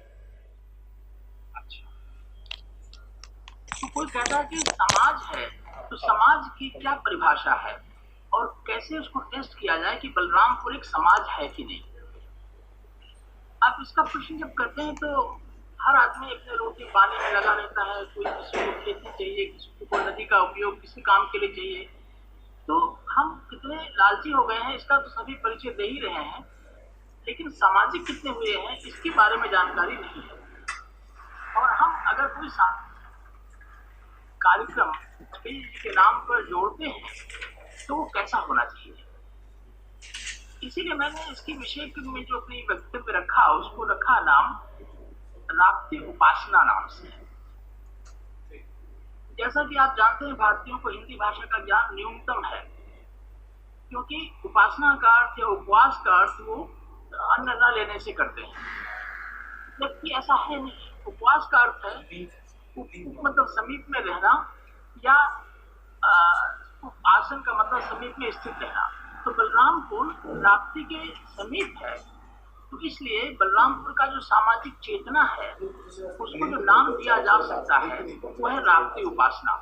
तो कोई कहता है कि समाज है, तो समाज की क्या परिभाषा है और कैसे उसको टेस्ट किया जाए कि बलरामपुर एक समाज है कि नहीं। आप इसका प्रश्न जब करते हैं तो हर आदमी अपने रोटी पानी में लगा रहता है, कोई किसी को खेती चाहिए, किसी को नदी का उपयोग किसी काम के लिए चाहिए। तो हम कितने लालची हो गए हैं इसका तो सभी परिचय दे ही रहे हैं, लेकिन सामाजिक कितने हुए हैं इसके बारे में जानकारी नहीं है। और हम अगर कोई कार्यक्रम के नाम पर जोड़ते हैं तो वो कैसा होना चाहिए। इसीलिए मैंने इसके विषय में जो अपनी वक्तव्य रखा उसको रखा नाम राप्ती उपासना नाम से। जैसा कि आप जानते हैं भारतीयों को हिंदी भाषा का ज्ञान न्यूनतम है, क्योंकि उपासना का अर्थ या उपवास का अर्थ वो अन्न न लेने से करते हैं, जबकि ऐसा है नहीं। उपवास का अर्थ है मतलब समीप में रहना, या आसन का मतलब समीप में स्थित रहना। तो बलरामपुर राप्ती के समीप है, तो इसलिए बलरामपुर का जो सामाजिक चेतना है उसको जो नाम दिया जा सकता है वो है राप्ती उपासना।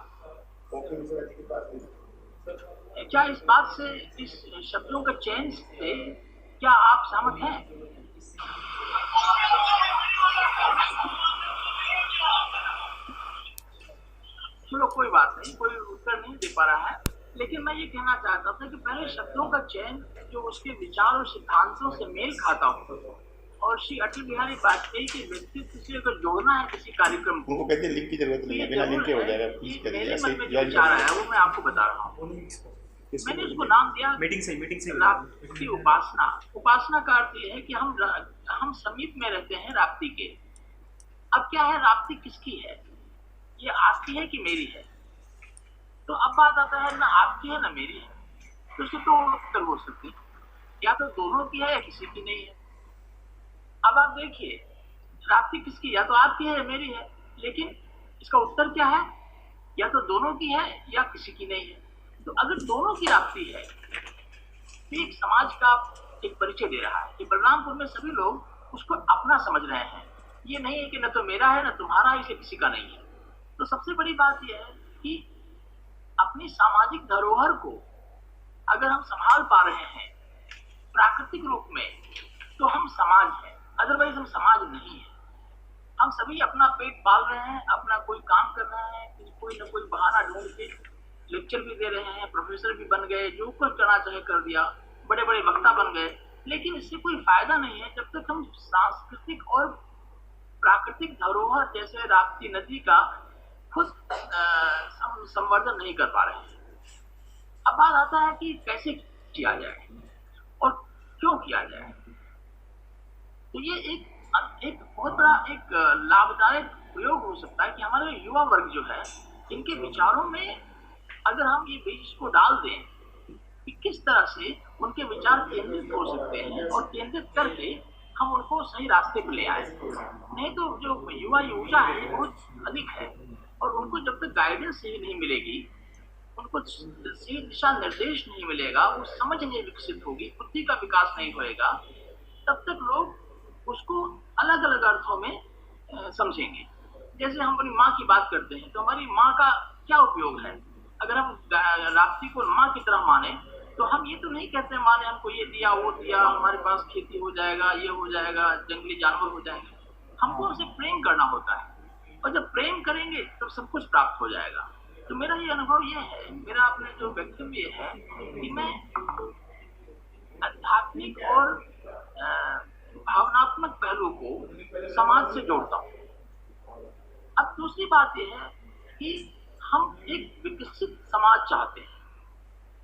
क्या इस बात से, इस शब्दों के चयन से क्या आप सहमत हैं? चलो कोई बात नहीं, कोई उत्तर नहीं दे पा रहा है, लेकिन मैं ये कहना चाहता था कि पहले शब्दों का चयन जो उसके विचार और सिद्धांतों से मेल खाता हो, और श्री अटल बिहारी वाजपेयी के व्यक्तित्व से अगर जोड़ना है किसी कार्यक्रम को, कहते हैं लिंक की जरूरत नहीं है, बिना लिंक के हो जाएगा। मेरे मन में जो विचार आया वो मैं आपको बता रहा हूँ। मैंने उसको नाम दिया मीटिंग से राप्ती उपासना। उपासना का अर्थ ये है कि हम समीप में रहते हैं राप्ती के। अब क्या है, राप्ती किसकी है? ये आपकी है कि मेरी है? तो अब बात आता है ना आपकी है ना मेरी है, तो उसके तो उत्तर हो सकते हैं, या तो दोनों की है या किसी की नहीं है। अब आप देखिए, राप्ती किसकी, या तो आपकी है या मेरी है, लेकिन इसका उत्तर क्या है, या तो दोनों की है या किसी की नहीं है। तो अगर दोनों की राप्ती है तो एक समाज का एक परिचय दे रहा है कि बलरामपुर में सभी लोग उसको अपना समझ रहे हैं। ये नहीं है कि न तो मेरा है न तुम्हारा है, इसे किसी का नहीं है। तो सबसे बड़ी बात यह है कि अपनी सामाजिक धरोहर को अगर हम संभाल पा रहे हैं प्राकृतिक रूप में, तो हम समाज हैं, अदरवाइज हम समाज नहीं है। हम सभी अपना पेट पाल रहे हैं, अपना कोई काम कर रहे हैं, कोई न कोई बहाना ढूंढ के लेक्चर भी दे रहे हैं, प्रोफेसर भी बन गए, जो कुछ करना चाहे कर दिया, बड़े बड़े वक्ता बन गए, लेकिन इससे कोई फायदा नहीं है जब तक हम सांस्कृतिक और प्राकृतिक धरोहर जैसे राप्ती नदी का खुद संवर्धन नहीं कर पा रहे हैं। अब बात आता है कि कैसे किया जाए और क्यों किया जाए। तो ये एक बहुत बड़ा एक लाभदायक प्रयोग हो सकता है कि हमारे युवा वर्ग जो है, इनके विचारों में अगर हम ये बीज को डाल दें कि किस तरह से उनके विचार केंद्रित हो सकते हैं, और केंद्रित करके हम उनको सही रास्ते पर ले आए। नहीं तो जो युवा ऊर्जा है बहुत अधिक है, और उनको जब तक गाइडेंस सही नहीं मिलेगी, उनको सही दिशा निर्देश नहीं मिलेगा, वो समझ नहीं विकसित होगी, बुद्धि का विकास नहीं होएगा, तब तक लोग उसको अलग अलग अर्थों में समझेंगे। जैसे हम अपनी माँ की बात करते हैं, तो हमारी माँ का क्या उपयोग है? अगर हम राप्ती को माँ की तरह माने, तो हम ये तो नहीं कहते माँ ने हमको ये दिया वो दिया, हमारे पास खेती हो जाएगा, ये हो जाएगा, जंगली जानवर हो जाएंगे। हमको उनसे प्रेम करना होता है, और जब प्रेम करेंगे तब सब कुछ प्राप्त हो जाएगा। तो मेरा ये अनुभव ये है, मेरा अपने जो व्यक्तित्व है कि मैं आध्यात्मिक और भावनात्मक पहलू को समाज से जोड़ता हूँ। अब दूसरी बात यह है कि हम एक विकसित समाज चाहते हैं।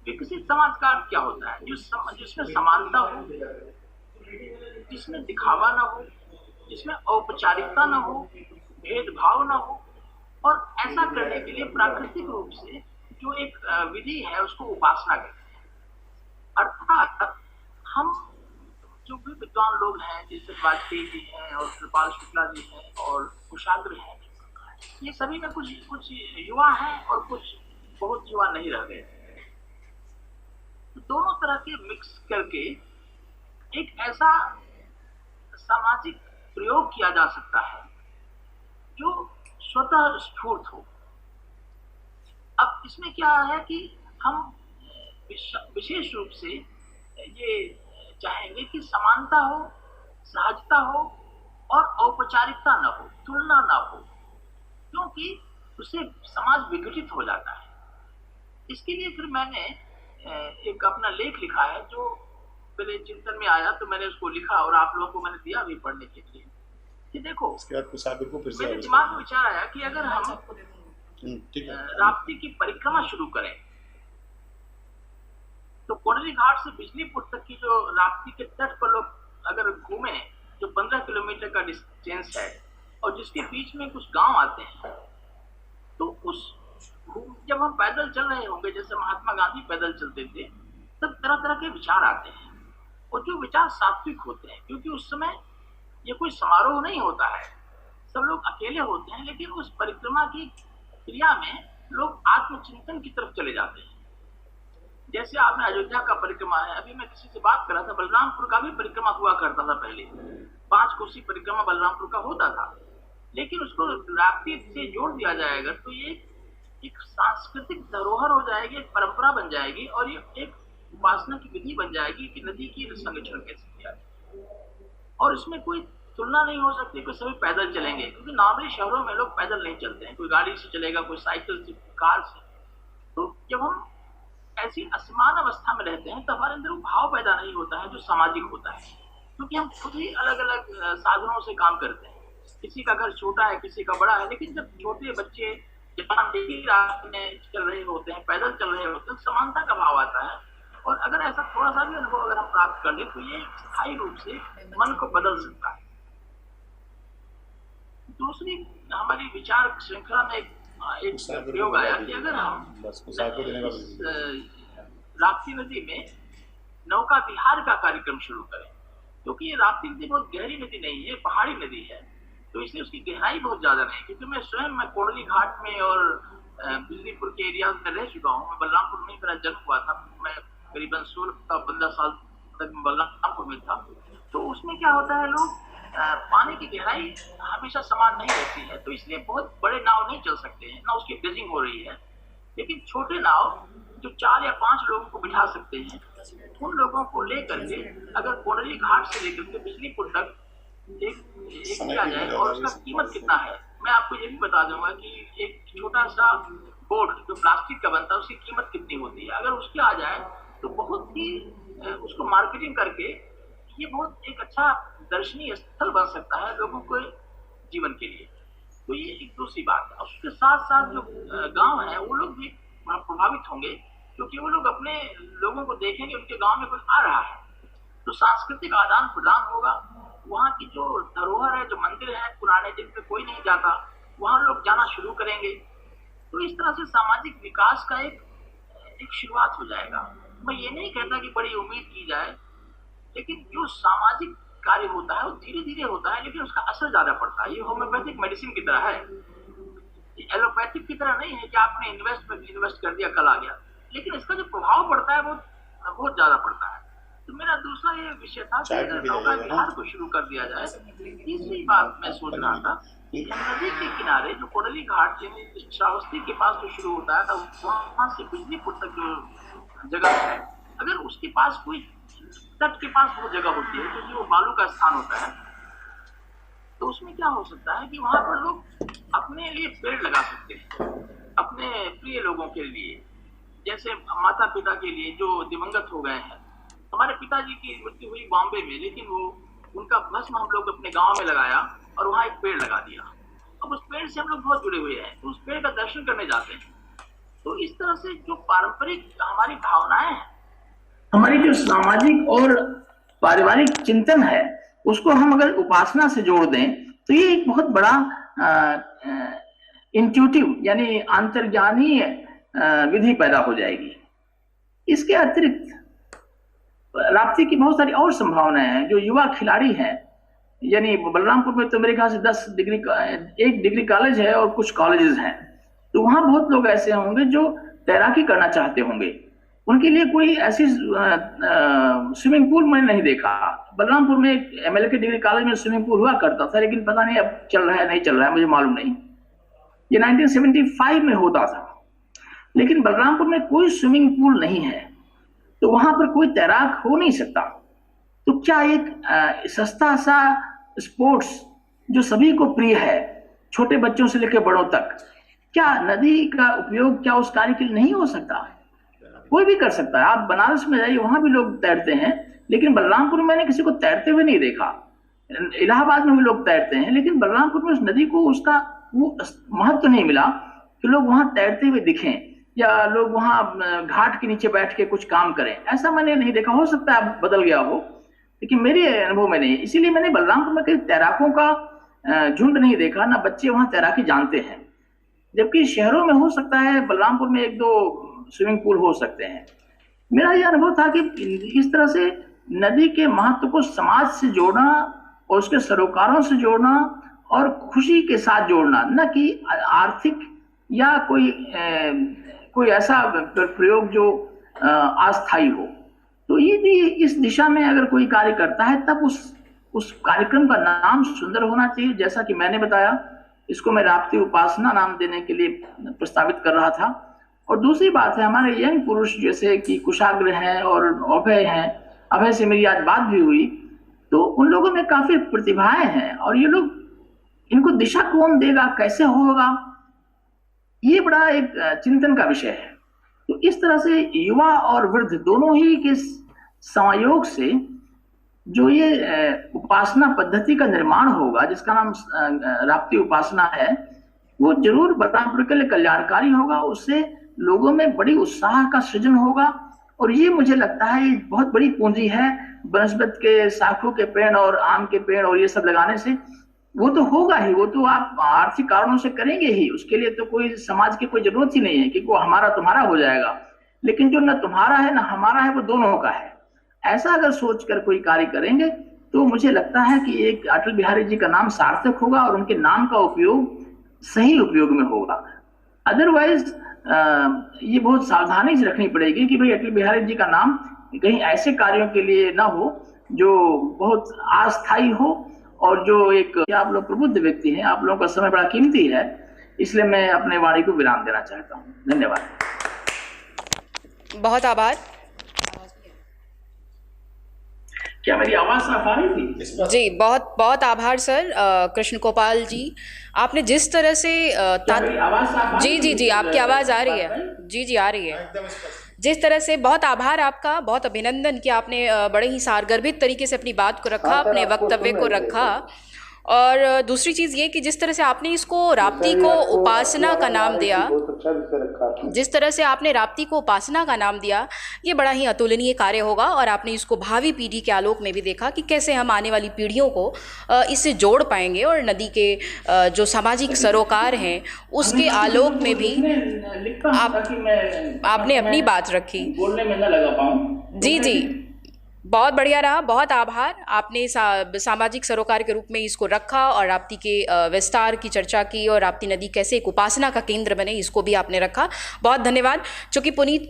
विकसित समाज का अर्थ क्या होता है? जिसमें समानता हो, जिसमें दिखावा ना हो, जिसमें औपचारिकता ना हो, भेदभाव ना हो, और ऐसा करने के लिए प्राकृतिक रूप से जो एक विधि है उसको उपासना कहते हैं। अर्थात हम जो भी विद्वान लोग हैं, जैसे वाजपेयी जी हैं और कृपाल शुक्ला जी हैं और कुशाग्र हैं, ये सभी में कुछ युवा हैं और कुछ बहुत युवा नहीं रह गए। तो दोनों तरह के मिक्स करके एक ऐसा सामाजिक प्रयोग किया जा सकता है जो स्वतः स्फूर्त हो। अब इसमें क्या है कि हम विशेष रूप से ये चाहेंगे कि समानता हो, सहजता हो और औपचारिकता न हो, तुलना न हो, क्योंकि उससे समाज विघटित हो जाता है। इसके लिए फिर मैंने एक अपना लेख लिखा है जो मेरे चिंतन में आया, तो मैंने उसको लिखा और आप लोगों को मैंने दिया भी पढ़ने के लिए कि देखो, मेरे दिमाग में विचार आया कि अगर हम राप्ती की परिक्रमा शुरू करें तो कोडली घाट से बिजलीपुर तक की जो राप्ती के तट पर लोग अगर घूमे, जो 15 किलोमीटर का डिस्टेंस है और जिसके बीच में कुछ गांव आते हैं, तो उस जब हम पैदल चल रहे होंगे, जैसे महात्मा गांधी पैदल चलते थे, तब तरह तरह के विचार आते हैं और जो विचार सात्विक होते हैं, क्योंकि उस समय ये कोई समारोह नहीं होता है, सब लोग अकेले होते हैं, लेकिन उस परिक्रमा की क्रिया में लोग आत्मचिंतन की तरफ चले जाते हैं। जैसे आपने अयोध्या का परिक्रमा है, अभी मैं किसी से बात कर रहा था, बलरामपुर का भी परिक्रमा हुआ करता था पहले, 5 कोसी परिक्रमा बलरामपुर का होता था, लेकिन उसको राप्ती से जोड़ दिया जाएगा तो ये एक सांस्कृतिक धरोहर हो जाएगी, एक परंपरा बन जाएगी, और ये एक उपासना की विधि बन जाएगी कि नदी की संरक्षण कैसे किया जाए। और इसमें कोई तुलना नहीं हो सकती कि सभी पैदल चलेंगे, क्योंकि नॉर्मली शहरों में लोग पैदल नहीं चलते हैं, कोई गाड़ी से चलेगा, कोई साइकिल से, कार से। तो जब हम ऐसी असमान अवस्था में रहते हैं तो हमारे अंदर वो भाव पैदा नहीं होता है जो सामाजिक होता है, क्योंकि हम खुद ही अलग अलग साधनों से काम करते हैं। किसी का घर छोटा है, किसी का बड़ा है, लेकिन जब छोटे बच्चे जवान रास्ते में चल रहे होते हैं, पैदल चल रहे होते हैं, समानता का भाव आता है। और अगर ऐसा थोड़ा सा भी अनुभव अगर हम प्राप्त कर ले तो ये स्थायी रूप से मन को बदल सकता है। दूसरी हमारी विचार श्रृंखला में एक प्रयोग आया कि अगर हम राप्ती नदी में नौका विहार का कार्यक्रम शुरू करें, क्योंकि ये राप्ती नदी बहुत गहरी नदी नहीं है, पहाड़ी नदी है, तो इसलिए उसकी गहराई बहुत ज्यादा नहीं। क्योंकि मैं कोडली घाट में और बिजलीपुर के एरिया में रह चुका हूँ। मैं बलरामपुर में मेरा जन्म हुआ था, मैं करीबन 16-15 साल तक बलरामपुर में था। तो उसमें क्या होता है, लोग पानी की गहराई हमेशा समान नहीं रहती है, तो इसलिए बहुत बड़े नाव नहीं चल सकते हैं, ना उसकी ड्रेजिंग हो रही है। लेकिन छोटे नाव जो 4 या 5 लोगों को बिठा सकते हैं, उन लोगों को लेकर के अगर कोडली घाट से लेकर के बिजलीपुर तक एक किया जाए, और उसका कीमत कितना है मैं आपको ये भी बता दूंगा कि एक छोटा सा बोट जो प्लास्टिक का बनता है उसकी कीमत कितनी होती है। अगर उसके आ जाए तो बहुत ही उसको मार्केटिंग करके ये बहुत एक अच्छा दर्शनीय स्थल बन सकता है लोगों के जीवन के लिए। तो ये एक दूसरी बात है। उसके साथ साथ जो गांव है वो लोग भी प्रभावित होंगे, क्योंकि वो लोग अपने लोगों को देखेंगे उनके गांव में कोई आ रहा है, तो सांस्कृतिक आदान प्रदान होगा। वहाँ की जो धरोहर है, जो मंदिर है पुराने जिन पे कोई नहीं जाता, वहाँ लोग जाना शुरू करेंगे। तो इस तरह से सामाजिक विकास का एक शुरुआत हो जाएगा। मैं ये नहीं कहता कि बड़ी उम्मीद की जाए, लेकिन जो सामाजिक कार्य होता है वो धीरे धीरे होता है, लेकिन उसका असर ज्यादा पड़ता है। ये होम्योपैथिक मेडिसिन की तरह है, एलोपैथिक की तरह नहीं है कि आपने इन्वेस्ट कर दिया कल आ गया, लेकिन इसका जो प्रभाव पड़ता है वो बहुत ज्यादा पड़ता है। तो मेरा दूसरा ये विषय था कि अगर नौका विहार को शुरू कर दिया जाए। तीसरी बात मैं सोच रहा था कि नदी के किनारे जो कोडली घाट श्रावस्ती के पास जो शुरू होता है, वहां से बिजलीपुर तक जो जगह है, अगर उसके पास कोई तट के पास वो जगह होती है, क्योंकि वो बालू का स्थान होता है, तो उसमें क्या हो सकता है कि वहां पर लोग अपने लिए पेड़ लगा सकते हैं, अपने प्रिय लोगों के लिए, जैसे माता पिता के लिए जो दिवंगत हो गए हैं। हमारे पिताजी की मृत्यु हुई बॉम्बे में, लेकिन वो उनका भस्म हम लोग अपने गांव में लगाया और वहां एक पेड़ लगा दिया। अब उस पेड़ से हम लोग बहुत जुड़े हुए हैं, तो उस पेड़ का दर्शन करने जाते हैं। तो इस तरह से जो पारंपरिक हमारी भावनाएं हैं, हमारी जो सामाजिक और पारिवारिक चिंतन है, उसको हम अगर उपासना से जोड़ दें तो ये एक बहुत बड़ा इंट्यूटिव यानी अंतर्ज्ञानीय विधि पैदा हो जाएगी। इसके अतिरिक्त राप्ती की बहुत सारी और संभावनाएं हैं। जो युवा खिलाड़ी हैं, यानी बलरामपुर में तो मेरे ख्याल से 1 डिग्री कॉलेज है और कुछ कॉलेजेस हैं, तो वहां बहुत लोग ऐसे होंगे जो तैराकी करना चाहते होंगे। उनके लिए कोई ऐसी स्विमिंग पूल मैंने नहीं देखा। बलरामपुर में एक MLK डिग्री कॉलेज में स्विमिंग पूल हुआ करता था, लेकिन पता नहीं अब चल रहा है नहीं चल रहा है, मुझे मालूम नहीं। ये 1975 में होता था, लेकिन बलरामपुर में कोई स्विमिंग पूल नहीं है, तो वहां पर कोई तैराक हो नहीं सकता। तो क्या एक सस्ता सा स्पोर्ट्स जो सभी को प्रिय है, छोटे बच्चों से लेकर बड़ों तक, क्या नदी का उपयोग क्या उस कार्य के लिए नहीं हो सकता? कोई भी कर सकता है। आप बनारस में जाइए, वहां भी लोग तैरते हैं, लेकिन बलरामपुर में मैंने किसी को तैरते हुए नहीं देखा। इलाहाबाद में भी लोग तैरते हैं, लेकिन बलरामपुर में उस नदी को उसका वो महत्व नहीं मिला कि लोग वहां तैरते हुए दिखें या लोग वहां घाट के नीचे बैठ के कुछ काम करें। ऐसा मैंने नहीं देखा। हो सकता है बदल गया हो, लेकिन मेरे अनुभव में नहीं। इसीलिए मैंने बलरामपुर में कई तैराकों का झुंड नहीं देखा, ना बच्चे वहां तैराकी जानते हैं। जबकि शहरों में हो सकता है, बलरामपुर में 1-2 स्विमिंग पूल हो सकते हैं। मेरा यह अनुभव था कि इस तरह से नदी के महत्व को समाज से जोड़ना और उसके सरोकारों से जोड़ना और खुशी के साथ जोड़ना, न कि आर्थिक या कोई ऐसा प्रयोग जो अस्थायी हो। तो यदि इस दिशा में अगर कोई कार्य करता है तब उस कार्यक्रम का नाम सुंदर होना चाहिए। जैसा कि मैंने बताया, इसको मैं राप्ती उपासना नाम देने के लिए प्रस्तावित कर रहा था। और दूसरी बात है, हमारे यंग पुरुष जैसे कि कुशाग्र हैं और अभय हैं, अभय से मेरी आज बात भी हुई, तो उन लोगों में काफी प्रतिभाएं हैं और ये लोग, इनको दिशा कौन देगा, कैसे होगा, ये बड़ा एक चिंतन का विषय है। तो इस तरह से युवा और वृद्ध दोनों ही के संयोग से जो ये उपासना पद्धति का निर्माण होगा, जिसका नाम राप्ती उपासना है, वो जरूर बलरामपुर के लिए कल्याणकारी होगा। उससे लोगों में बड़ी उत्साह का सृजन होगा और ये मुझे लगता है ये बहुत बड़ी पूंजी है। बनस्पत के साखू के पेड़ और आम के पेड़ और ये सब लगाने से वो तो होगा ही, वो तो आप आर्थिक कारणों से करेंगे ही, उसके लिए तो कोई समाज की कोई जरूरत ही नहीं है कि वो हमारा तुम्हारा हो जाएगा। लेकिन जो न तुम्हारा है न हमारा है, वो दोनों का है। ऐसा अगर सोचकर कोई कार्य करेंगे तो मुझे लगता है कि एक अटल बिहारी जी का नाम सार्थक होगा और उनके नाम का उपयोग सही उपयोग में होगा। अदरवाइज ये बहुत सावधानी से रखनी पड़ेगी कि भाई अटल बिहारी जी का नाम कहीं ऐसे कार्यों के लिए ना हो जो बहुत अस्थायी हो और जो एक, आप लोग प्रबुद्ध व्यक्ति हैं, आप लोगों का समय बड़ा कीमती है, इसलिए मैं अपने वाणी को विराम देना चाहता हूँ। धन्यवाद। बहुत आभार। क्या मेरी आवाज साफ आ रही थी? जी, बहुत बहुत आभार सर। कृष्ण गोपाल जी, आपने जिस तरह से जी, आपकी आवाज़ आ रही है। जी, आ रही है। जिस तरह से, बहुत आभार आपका, बहुत अभिनंदन कि आपने बड़े ही सारगर्भित तरीके से अपनी बाट को रखा, अपने वक्तव्य को रखा। और दूसरी चीज़ ये कि जिस तरह से आपने इसको राप्ती को उपासना का नाम दिया, जिस तरह से आपने राप्ती को उपासना का नाम दिया, ये बड़ा ही अतुलनीय कार्य होगा। और आपने इसको भावी पीढ़ी के आलोक में भी देखा कि कैसे हम आने वाली पीढ़ियों को इससे जोड़ पाएंगे और नदी के जो सामाजिक सरोकार हैं उसके आलोक में भी आपने अपनी बात रखी। बोलने में न लगा पाऊं। जी, बहुत बढ़िया रहा। बहुत आभार। आपने सामाजिक सरोकार के रूप में इसको रखा और राप्ती के विस्तार की चर्चा की और राप्ती नदी कैसे एक उपासना का केंद्र बने, इसको भी आपने रखा। बहुत धन्यवाद। चूँकि पुनीत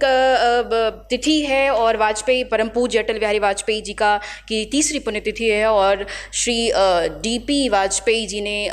तिथि है और वाजपेयी, परम पूज्य अटल बिहारी वाजपेयी जी की तीसरी पुण्यतिथि है और श्री DP वाजपेयी जी ने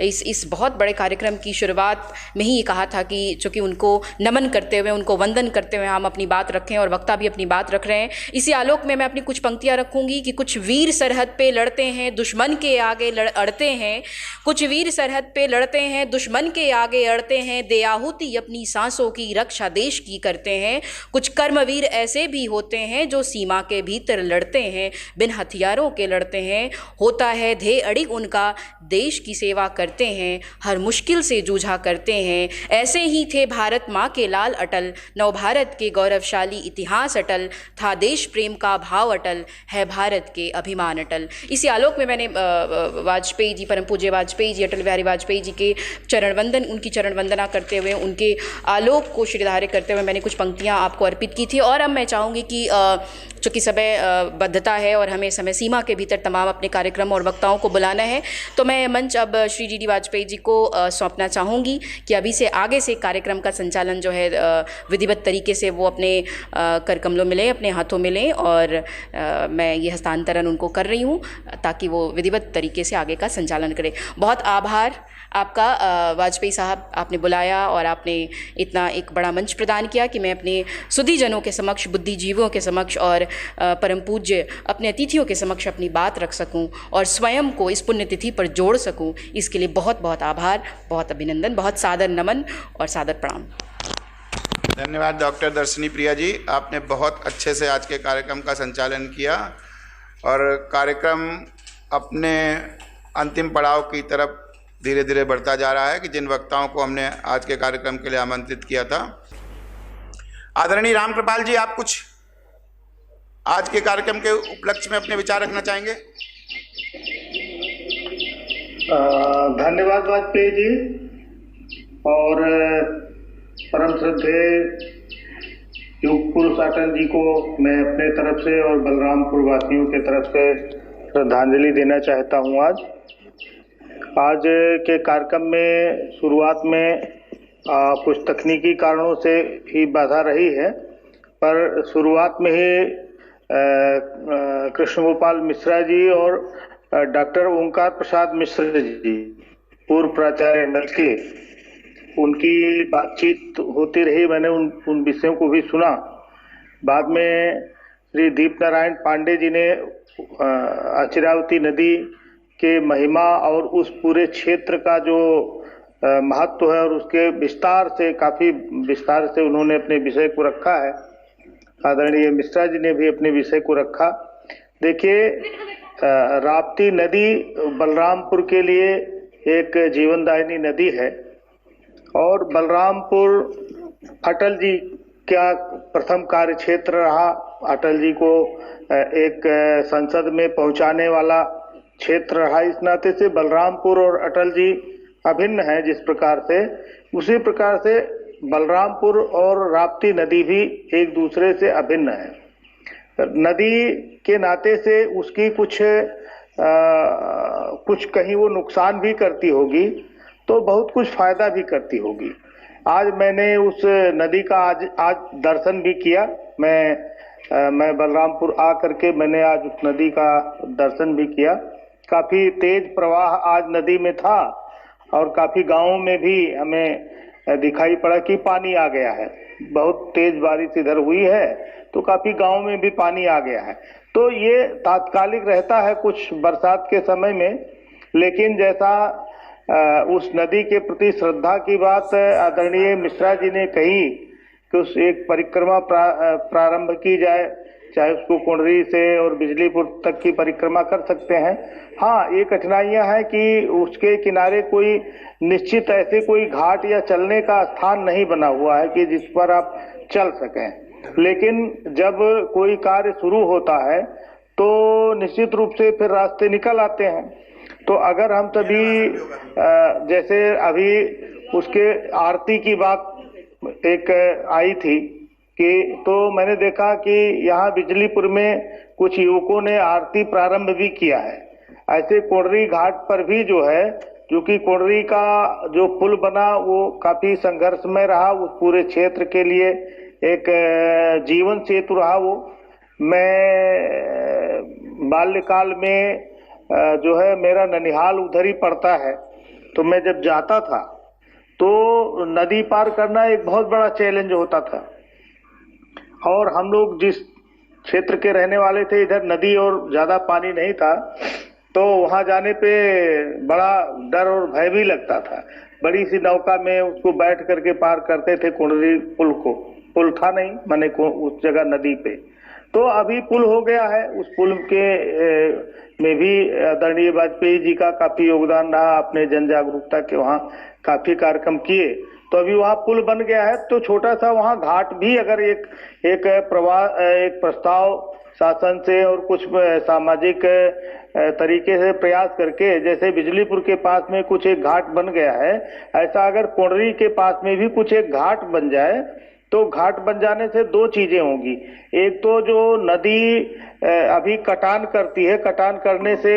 इस बहुत बड़े कार्यक्रम की शुरुआत में ही ये कहा था कि चूँकि उनको नमन करते हुए, उनको वंदन करते हुए हम अपनी बात रखें, और वक्ता भी अपनी बात रख रहे हैं। इसी आलोक में मैं अपनी कुछ पंक्तियां रखूंगी कि कुछ वीर सरहद पे लड़ते हैं, दुश्मन के आगे अड़ते हैं। कुछ वीर सरहद पे लड़ते हैं, दुश्मन के आगे अड़ते हैं, दे आहुति अपनी सांसों की, रक्षा देश की करते हैं। कुछ कर्मवीर ऐसे भी होते हैं जो सीमा के भीतर लड़ते हैं, बिन हथियारों के लड़ते हैं। होता है ध्येय अड़िग उनका, देश की सेवा करते हैं, हर मुश्किल से जूझा करते हैं। ऐसे ही थे भारत माँ के लाल अटल, नव भारत के गौरवशाली इतिहास अटल, था देश प्रेम का भाव अटल, है भारत के अभिमान अटल। इसी आलोक में मैंने वाजपेयी जी, परम पूज्य वाजपेयी जी, अटल बिहारी वाजपेयी जी के उनकी चरण वंदना करते हुए, उनके आलोक को श्रीधार्य करते हुए मैंने कुछ पंक्तियां आपको अर्पित की थी। और अब मैं चाहूँगी कि चूँकि समय बद्धता है और हमें समय सीमा के भीतर तमाम अपने कार्यक्रम और वक्ताओं को बुलाना है, तो मैं मंच अब श्री DD वाजपेयी जी को सौंपना चाहूँगी कि अभी से आगे से कार्यक्रम का संचालन जो है विधिवत तरीके से वो अपने कर कमलों में लें, अपने हाथों में लें। और मैं ये हस्तांतरण उनको कर रही हूँ ताकि वो विधिवत तरीके से आगे का संचालन करें। बहुत आभार आपका वाजपेयी साहब, आपने बुलाया और आपने इतना एक बड़ा मंच प्रदान किया कि मैं अपने सुधीजनों के समक्ष, बुद्धिजीवियों के समक्ष और परम पूज्य अपने अतिथियों के समक्ष अपनी बात रख सकूं और स्वयं को इस पुण्यतिथि पर जोड़ सकूं। इसके लिए बहुत बहुत आभार, बहुत अभिनंदन, बहुत सादर नमन और सादर प्रणाम। धन्यवाद डॉक्टर दर्शनी प्रिया जी, आपने बहुत अच्छे से आज के कार्यक्रम का संचालन किया और कार्यक्रम अपने अंतिम पड़ाव की तरफ धीरे धीरे बढ़ता जा रहा है कि जिन वक्ताओं को हमने आज के कार्यक्रम के लिए आमंत्रित किया था। आदरणीय रामकृपाल जी, आप कुछ आज के कार्यक्रम के उपलक्ष्य में अपने विचार रखना चाहेंगे? धन्यवाद वाजपेयी जी और परम श्रद्धेय युग पुरुष अटल जी को मैं अपने तरफ से और बलरामपुर वासियों के तरफ से श्रद्धांजलि देना चाहता हूं। आज के कार्यक्रम में शुरुआत में कुछ तकनीकी कारणों से ही बाधा रही है, पर शुरुआत में ही कृष्ण गोपाल मिश्रा जी और डॉक्टर ओंकार प्रसाद मिश्र जी, पूर्व प्राचार्य के, उनकी बातचीत होती रही। मैंने उन विषयों को भी सुना। बाद में श्री दीप नारायण पांडे जी ने अचिरावती नदी के महिमा और उस पूरे क्षेत्र का जो महत्व है और उसके काफ़ी विस्तार से उन्होंने अपने विषय को रखा है। आदरणीय मिश्रा जी ने भी अपने विषय को रखा। देखिए, राप्ती नदी बलरामपुर के लिए एक जीवनदायिनी नदी है और बलरामपुर अटल जी का प्रथम कार्य क्षेत्र रहा। अटल जी को एक संसद में पहुंचाने वाला क्षेत्र रहा। इस नाते से बलरामपुर और अटल जी अभिन्न है। जिस प्रकार से, उसी प्रकार से बलरामपुर और राप्ती नदी भी एक दूसरे से अभिन्न है। नदी के नाते से उसकी कुछ कहीं वो नुकसान भी करती होगी तो बहुत कुछ फायदा भी करती होगी। आज मैंने उस नदी का आज दर्शन भी किया। मैं बलरामपुर आ करके मैंने आज उस नदी का दर्शन भी किया। काफ़ी तेज प्रवाह आज नदी में था और काफ़ी गांवों में भी हमें दिखाई पड़ा कि पानी आ गया है। बहुत तेज बारिश इधर हुई है तो काफ़ी गांवों में भी पानी आ गया है। तो ये तात्कालिक रहता है कुछ बरसात के समय में, लेकिन जैसा उस नदी के प्रति श्रद्धा की बात आदरणीय मिश्रा जी ने कही कि उस एक परिक्रमा प्रारंभ की जाए, चाहे उसको कुंडरी से और बिजलीपुर तक की परिक्रमा कर सकते हैं। हाँ, ये कठिनाइयां हैं कि उसके किनारे कोई निश्चित ऐसे कोई घाट या चलने का स्थान नहीं बना हुआ है कि जिस पर आप चल सकें। लेकिन जब कोई कार्य शुरू होता है तो निश्चित रूप से फिर रास्ते निकल आते हैं। तो अगर हम सभी जैसे अभी उसके आरती की बात एक आई थी कि तो मैंने देखा कि यहाँ बिजलीपुर में कुछ युवकों ने आरती प्रारंभ भी किया है। ऐसे कोडरी घाट पर भी जो है, क्योंकि कोडरी का जो पुल बना वो काफी संघर्षमय रहा, उस पूरे क्षेत्र के लिए एक जीवन सेतु रहा वो। मैं बाल्यकाल में जो है मेरा ननिहाल उधर ही पड़ता है, तो मैं जब जाता था तो नदी पार करना एक बहुत बड़ा चैलेंज होता था। और हम लोग जिस क्षेत्र के रहने वाले थे, इधर नदी और ज़्यादा पानी नहीं था, तो वहाँ जाने पे बड़ा डर और भय भी लगता था। बड़ी सी नौका में उसको बैठ करके पार करते थे कुंडली पुल को। पुल था नहीं माने उस जगह नदी पे। तो अभी पुल हो गया है। उस पुल के में भी आदरणीय वाजपेयी जी का काफ़ी योगदान रहा। अपने जन जागरूकता के वहाँ काफ़ी कार्यक्रम किए, तो अभी वहाँ पुल बन गया है। तो छोटा सा वहाँ घाट भी अगर एक प्रस्ताव शासन से और कुछ सामाजिक तरीके से प्रयास करके, जैसे बिजलीपुर के पास में कुछ एक घाट बन गया है, ऐसा अगर कोंडरी के पास में भी कुछ एक घाट बन जाए तो घाट बन जाने से दो चीजें होंगी। एक तो जो नदी अभी कटान करती है, कटान करने से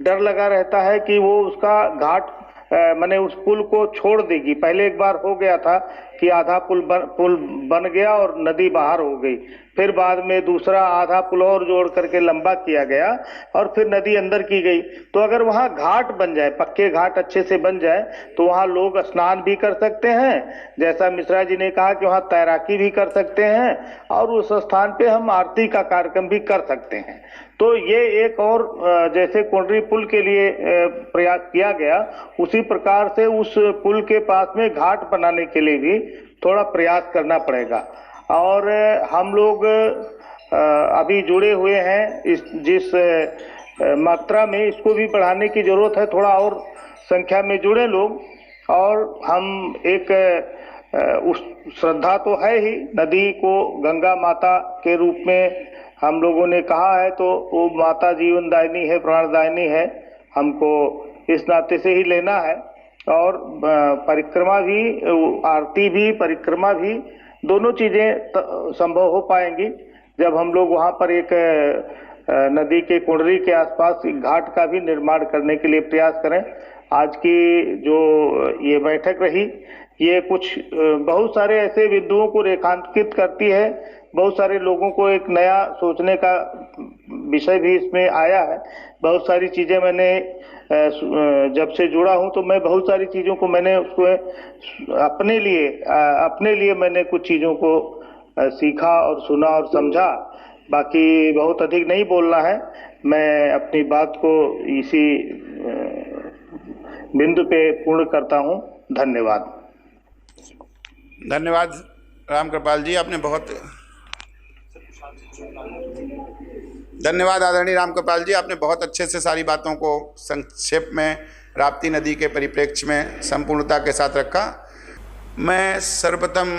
डर लगा रहता है कि वो उसका घाट माने उस पुल को छोड़ देगी। पहले एक बार हो गया था कि आधा पुल बन गया और नदी बाहर हो गई, फिर बाद में दूसरा आधा पुल और जोड़ करके लंबा किया गया और फिर नदी अंदर की गई। तो अगर वहाँ घाट बन जाए, पक्के घाट अच्छे से बन जाए, तो वहाँ लोग स्नान भी कर सकते हैं, जैसा मिश्रा जी ने कहा कि वहाँ तैराकी भी कर सकते हैं, और उस स्थान पे हम आरती का कार्यक्रम भी कर सकते हैं। तो ये एक और जैसे कोंडरी पुल के लिए प्रयास किया गया, उसी प्रकार से उस पुल के पास में घाट बनाने के लिए भी थोड़ा प्रयास करना पड़ेगा। और हम लोग अभी जुड़े हुए हैं जिस मात्रा में, इसको भी बढ़ाने की जरूरत है। थोड़ा और संख्या में जुड़े लोग, और हम एक उस श्रद्धा तो है ही, नदी को गंगा माता के रूप में हम लोगों ने कहा है, तो वो माता जीवनदायिनी है, प्राणदायिनी है, हमको इस नाते से ही लेना है। और परिक्रमा भी, आरती भी, परिक्रमा भी दोनों चीजें संभव हो पाएंगी जब हम लोग वहां पर एक नदी के कुंडरी के आसपास एक घाट का भी निर्माण करने के लिए प्रयास करें। आज की जो ये बैठक रही, ये कुछ बहुत सारे ऐसे बिंदुओं को रेखांकित करती है, बहुत सारे लोगों को एक नया सोचने का विषय भी इसमें आया है। बहुत सारी चीजें मैंने जब से जुड़ा हूं तो मैं बहुत सारी चीजों को मैंने उसको अपने लिए मैंने कुछ चीजों को सीखा और सुना और समझा। बाकी बहुत अधिक नहीं बोलना है, मैं अपनी बात को इसी बिंदु पे पूर्ण करता हूं। धन्यवाद। धन्यवाद रामकृपाल जी, आपने बहुत धन्यवाद आदरणीय रामकृपाल जी, आपने बहुत अच्छे से सारी बातों को संक्षेप में राप्ती नदी के परिप्रेक्ष्य में संपूर्णता के साथ रखा। मैं सर्वप्रथम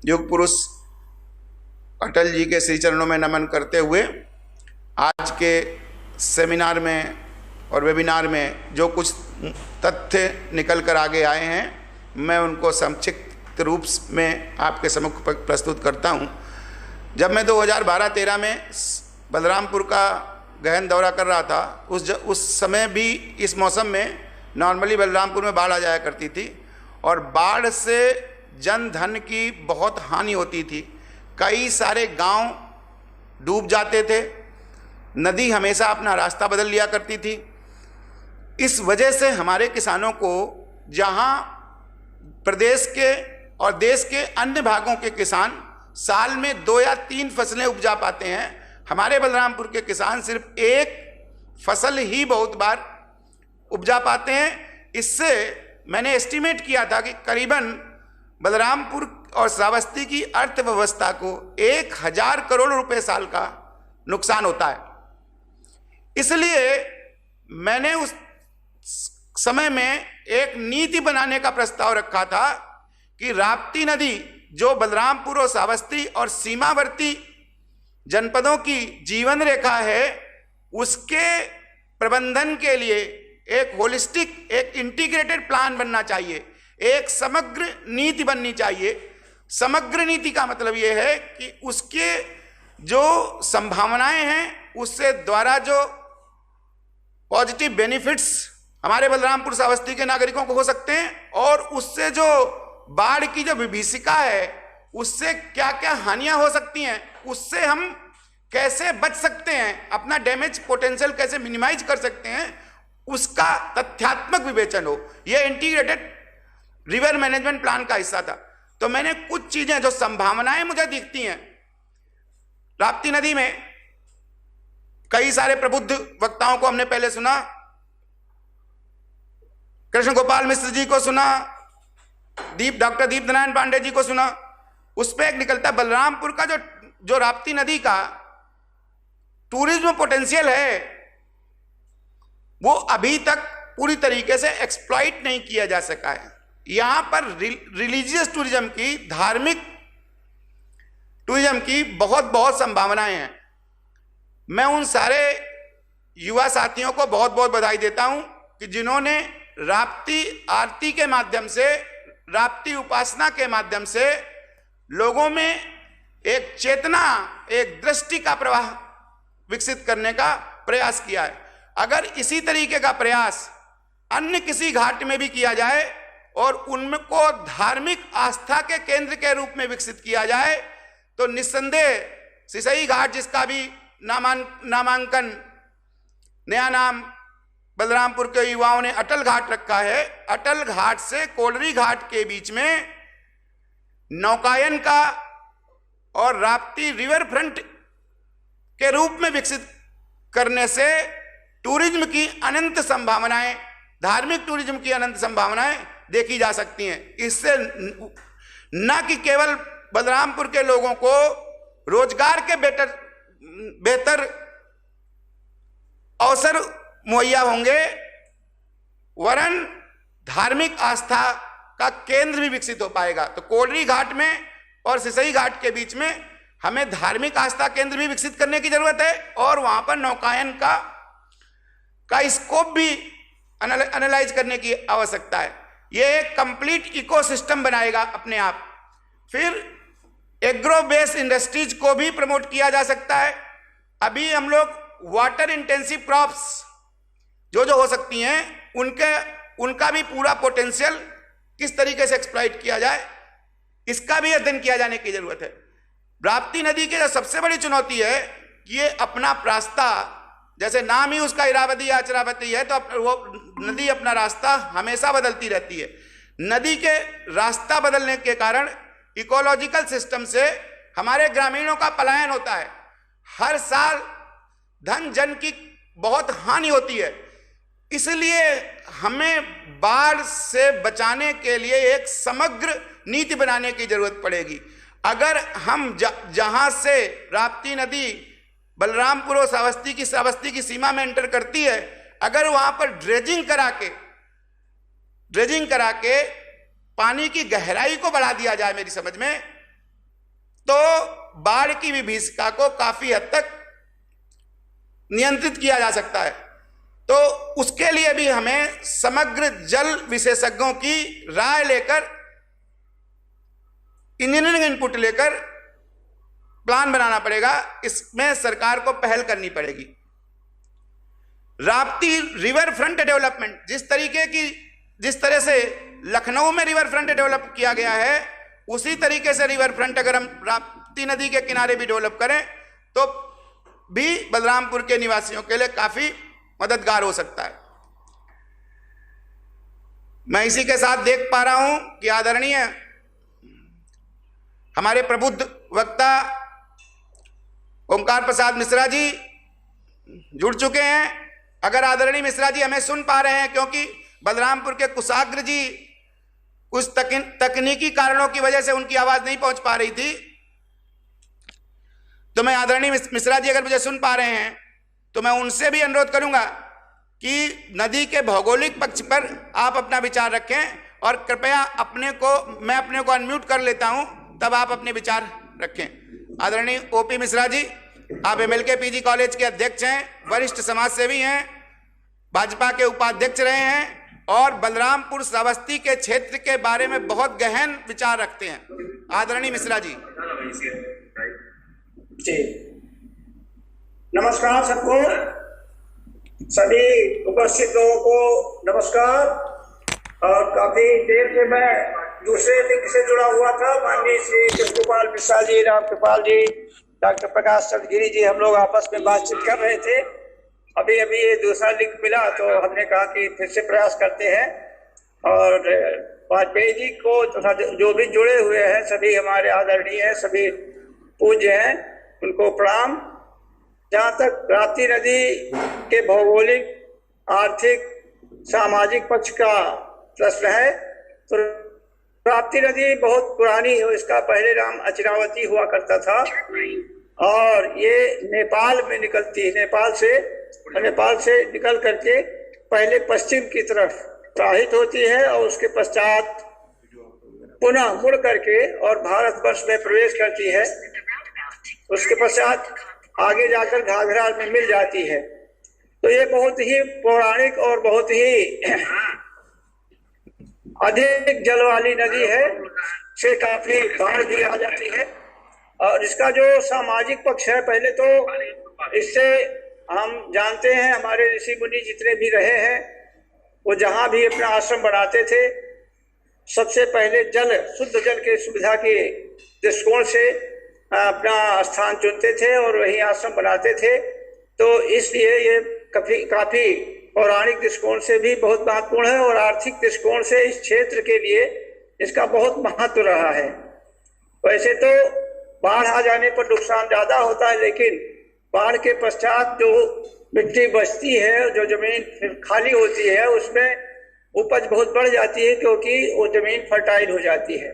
युग पुरुष अटल जी के श्री चरणों में नमन करते हुए आज के सेमिनार में और वेबिनार में जो कुछ तथ्य निकल कर आगे आए हैं, मैं उनको संक्षिप्त रूप में आपके सम्मुख प्रस्तुत करता हूं। जब मैं 2012-13 में बलरामपुर का गहन दौरा कर रहा था, उस समय भी इस मौसम में नॉर्मली बलरामपुर में बाढ़ आ जाया करती थी और बाढ़ से जन धन की बहुत हानि होती थी। कई सारे गांव डूब जाते थे, नदी हमेशा अपना रास्ता बदल लिया करती थी। इस वजह से हमारे किसानों को, जहां प्रदेश के और देश के अन्य भागों के किसान साल में 2 या 3 फसलें उपजा पाते हैं, हमारे बलरामपुर के किसान सिर्फ एक फसल ही बहुत बार उपजा पाते हैं। इससे मैंने एस्टीमेट किया था कि करीबन बलरामपुर और श्रावस्ती की अर्थव्यवस्था को 1000 करोड़ रुपए साल का नुकसान होता है। इसलिए मैंने उस समय में एक नीति बनाने का प्रस्ताव रखा था कि राप्ती नदी जो बलरामपुर और श्रावस्ती और सीमावर्ती जनपदों की जीवन रेखा है, उसके प्रबंधन के लिए एक होलिस्टिक, एक इंटीग्रेटेड प्लान बनना चाहिए, एक समग्र नीति बननी चाहिए। समग्र नीति का मतलब यह है कि उसके जो संभावनाएं हैं, उससे द्वारा जो पॉजिटिव बेनिफिट्स हमारे बलरामपुर श्रावस्ती के नागरिकों को हो सकते हैं, और उससे जो बाढ़ की जो विभीषिका है, उससे क्या क्या हानियां हो सकती हैं, उससे हम कैसे बच सकते हैं, अपना डैमेज पोटेंशियल कैसे मिनिमाइज कर सकते हैं, उसका तथ्यात्मक विवेचन हो। यह इंटीग्रेटेड रिवर मैनेजमेंट प्लान का हिस्सा था। तो मैंने कुछ चीजें जो संभावनाएं मुझे दिखती हैं राप्ती नदी में, कई सारे प्रबुद्ध वक्ताओं को हमने पहले सुना, कृष्ण गोपाल मिश्र जी को सुना, डॉक्टर दीप नारायण पांडे जी को सुना। उस पर एक निकलता बलरामपुर का जो राप्ती नदी का टूरिज्म पोटेंशियल है, वो अभी तक पूरी तरीके से एक्सप्लॉइट नहीं किया जा सका है। यहां पर रिलीजियस टूरिज्म की, धार्मिक टूरिज्म की बहुत बहुत संभावनाएं हैं। मैं उन सारे युवा साथियों को बहुत बहुत बधाई देता हूं कि जिन्होंने राप्ती आरती के माध्यम से, राप्ती उपासना के माध्यम से लोगों में एक चेतना, एक दृष्टि का प्रवाह विकसित करने का प्रयास किया है। अगर इसी तरीके का प्रयास अन्य किसी घाट में भी किया जाए और उनको धार्मिक आस्था के केंद्र के रूप में विकसित किया जाए, तो निस्संदेह सिसई घाट, जिसका भी नामांकन, नया नाम बलरामपुर के युवाओं ने अटल घाट रखा है, अटल घाट से कोलरी घाट के बीच में नौकायन का और राप्ती रिवर फ्रंट के रूप में विकसित करने से टूरिज्म की अनंत संभावनाएं, धार्मिक टूरिज्म की अनंत संभावनाएं देखी जा सकती हैं। इससे न कि केवल बलरामपुर के लोगों को रोजगार के बेहतर अवसर मुहैया होंगे, वरन धार्मिक आस्था का केंद्र भी विकसित हो पाएगा। तो कोलरी घाट में और सिसई घाट के बीच में हमें धार्मिक आस्था केंद्र भी विकसित करने की जरूरत है, और वहां पर नौकायन का स्कोप भी एनालाइज करने की आवश्यकता है। यह एक कंप्लीट इकोसिस्टम बनाएगा अपने आप। फिर एग्रो बेस्ड इंडस्ट्रीज को भी प्रमोट किया जा सकता है। अभी हम लोग वाटर इंटेंसिव क्रॉप्स जो हो सकती हैं उनका भी पूरा पोटेंशियल किस तरीके से एक्सप्लॉइट किया जाए, इसका भी अध्ययन किया जाने की जरूरत है। राप्ती नदी की सबसे बड़ी चुनौती है कि ये अपना रास्ता, जैसे नाम ही उसका इरावती या अचरावती है, तो वो नदी अपना रास्ता हमेशा बदलती रहती है। नदी के रास्ता बदलने के कारण इकोलॉजिकल सिस्टम से हमारे ग्रामीणों का पलायन होता है। हर साल धन जन की बहुत हानि होती है। इसलिए हमें बाढ़ से बचाने के लिए एक समग्र नीति बनाने की जरूरत पड़ेगी। अगर हम जहां से राप्ती नदी बलरामपुर और श्रावस्ती की सीमा में एंटर करती है, अगर वहां पर ड्रेजिंग करा के पानी की गहराई को बढ़ा दिया जाए मेरी समझ में, तो बाढ़ की विभीषिका को काफी हद तक नियंत्रित किया जा सकता है। तो उसके लिए भी हमें समग्र जल विशेषज्ञों की राय लेकर, इंजीनियरिंग इनपुट लेकर प्लान बनाना पड़ेगा। इसमें सरकार को पहल करनी पड़ेगी। राप्ती रिवर फ्रंट डेवलपमेंट, जिस तरह से लखनऊ में रिवर फ्रंट डेवलप किया गया है, उसी तरीके से रिवर फ्रंट अगर हम राप्ती नदी के किनारे भी डेवलप करें तो भी बलरामपुर के निवासियों के लिए काफी मददगार हो सकता है। मैं इसी के साथ देख पा रहा हूं कि आदरणीय हमारे प्रबुद्ध वक्ता ओंकार प्रसाद मिश्रा जी जुड़ चुके हैं। अगर आदरणीय मिश्रा जी हमें सुन पा रहे हैं, क्योंकि बलरामपुर के कुशाग्र जी कुछ तकनीकी कारणों की वजह से उनकी आवाज नहीं पहुंच पा रही थी, तो मैं आदरणीय मिश्रा जी अगर मुझे सुन पा रहे हैं तो मैं उनसे भी अनुरोध करूंगा कि नदी के भौगोलिक पक्ष पर आप अपना विचार रखें, और कृपया मैं अपने को अनम्यूट कर लेता हूं, तब आप अपने विचार रखें। आदरणीय ओपी मिश्रा जी, आप एमएलके पीजी कॉलेज के अध्यक्ष हैं, वरिष्ठ समाज सेवी हैं, भाजपा के उपाध्यक्ष रहे हैं और बलरामपुर श्रावस्ती के क्षेत्र के बारे में बहुत गहन विचार रखते हैं। आदरणीय मिश्रा जी। नमस्कार सबको, सभी उपस्थित लोगों को नमस्कार। और काफी देर से मैं दूसरे लिंक से जुड़ा हुआ था। माननीय श्री कृष्णपाल मिश्रा जी, राम कृपाल जी, डॉक्टर प्रकाश चंद्रगिरी जी, हम लोग आपस में बातचीत कर रहे थे। अभी ये दूसरा लिंक मिला तो हमने कहा कि फिर से प्रयास करते हैं। और वाजपेयी जी को तथा जो भी जुड़े हुए हैं सभी हमारे आदरणीय हैं, सभी पूज्य हैं, उनको प्रणाम। जहाँ तक राप्ती नदी के भौगोलिक, आर्थिक, सामाजिक पक्ष का प्रश्न है, तो राप्ती नदी बहुत पुरानी है। इसका पहले नाम अचरावती हुआ करता था और ये नेपाल में निकलती है। नेपाल से निकल करके पहले पश्चिम की तरफ प्रवाहित होती है और उसके पश्चात पुनः मुड़ करके और भारतवर्ष में प्रवेश करती है। उसके पश्चात आगे जाकर घाघरा में मिल जाती है। तो ये बहुत ही पौराणिक और बहुत ही अधिक जल वाली नदी है, से काफी बाढ़ भी आ जाती है। और इसका जो सामाजिक पक्ष है, पहले तो इससे हम जानते हैं हमारे ऋषि मुनि जितने भी रहे हैं, वो जहाँ भी अपना आश्रम बनाते थे, सबसे पहले शुद्ध जल के सुविधा के दृष्टिकोण से अपना स्थान चुनते थे और वही आश्रम बनाते थे। तो इसलिए ये काफी पौराणिक दृष्टिकोण से भी बहुत महत्वपूर्ण है और आर्थिक दृष्टिकोण से इस क्षेत्र के लिए इसका बहुत महत्व रहा है। वैसे तो बाढ़ आ जाने पर नुकसान ज्यादा होता है, लेकिन बाढ़ के पश्चात जो मिट्टी बचती है, जो जमीन फिर खाली होती है, उसमें उपज बहुत बढ़ जाती है, क्योंकि वो जमीन फर्टाइल हो जाती है।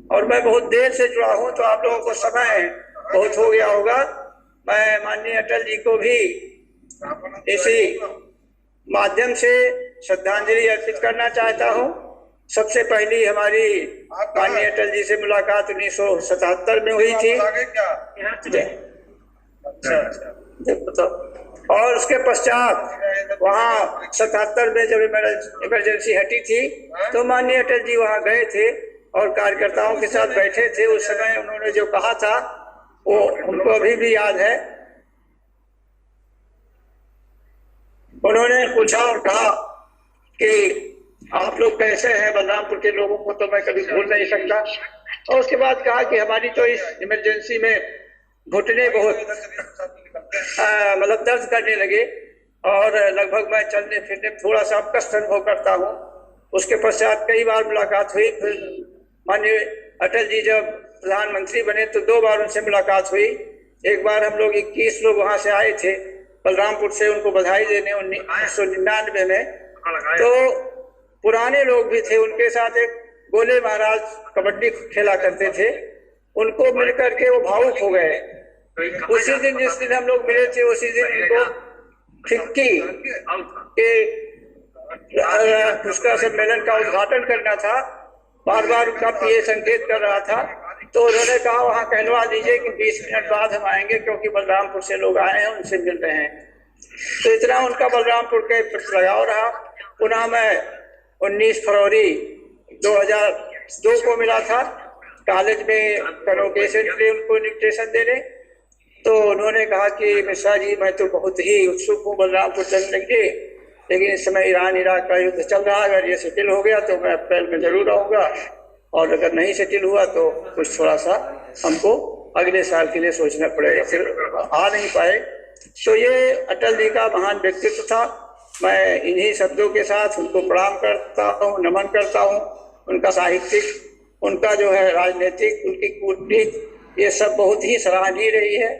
और मैं बहुत देर से जुड़ा हूँ तो आप लोगों को समय बहुत हो गया होगा। मैं माननीय अटल जी को भी इसी माध्यम से श्रद्धांजलि अर्पित करना चाहता हूँ। सबसे पहली हमारी माननीय अटल जी से मुलाकात 1977 में हुई थी और उसके पश्चात वहाँ 77 में जब इमरजेंसी हटी थी तो माननीय अटल जी वहाँ गए थे और कार्यकर्ताओं के साथ बैठे थे, उस समय उन्होंने जो कहा था वो उनको अभी भी याद है। उन्होंने पूछा और कहा कि आप लोग कैसे हैं, बलरामपुर के लोगों को तो मैं कभी भूल नहीं सकता। और उसके बाद कहा कि हमारी तो इस इमरजेंसी में घुटने बहुत मतलब दर्द करने लगे और लगभग मैं चलने फिरने थोड़ा सा कष्ट अनुभव करता हूँ। उसके पश्चात कई बार मुलाकात हुई। फिर माननीय अटल जी जब प्रधानमंत्री बने तो 2 बार उनसे मुलाकात हुई। एक बार हम लोग 21 लोग वहां से आए थे बलरामपुर से उनको बधाई देने 1999 में। तो पुराने लोग भी थे, उनके साथ एक गोले महाराज कबड्डी खेला करते थे, उनको मिलकर के वो भावुक हो गए। उसी दिन जिस दिन हम लोग मिले थे उसी दिन उनको फिक्की के उसका सम्मेलन का उद्घाटन करना था। बार बार उनका पीए संकेत कर रहा था, तो उन्होंने कहा वहां कहलवा दीजिए कि 20 मिनट बाद हम आएंगे क्योंकि बलरामपुर से लोग आए हैं, उनसे मिल रहे हैं। तो इतना उनका बलरामपुर के प्रति लगाव रहा। पुनः मैं 19 फरवरी 2002 को मिला था कॉलेज में कन्वोकेशन के लिए उनको इन्विटेशन देने। तो उन्होंने कहा कि मिश्रा जी मैं तो बहुत ही उत्सुक हूँ बलरामपुर चलने के लिए, लेकिन इस समय ईरान इराक का युद्ध चल रहा है, अगर ये सेटिल हो गया तो मैं अप्रैल में जरूर आऊँगा, और अगर नहीं सेटिल हुआ तो कुछ थोड़ा सा हमको अगले साल के लिए सोचना पड़ेगा। फिर आ नहीं पाए। तो ये अटल जी का महान व्यक्तित्व था। मैं इन्हीं शब्दों के साथ उनको प्रणाम करता हूँ, नमन करता हूँ। उनका साहित्यिक, उनका जो है राजनीतिक, उनकी कूटनीति, ये सब बहुत ही सराहनीय रही है।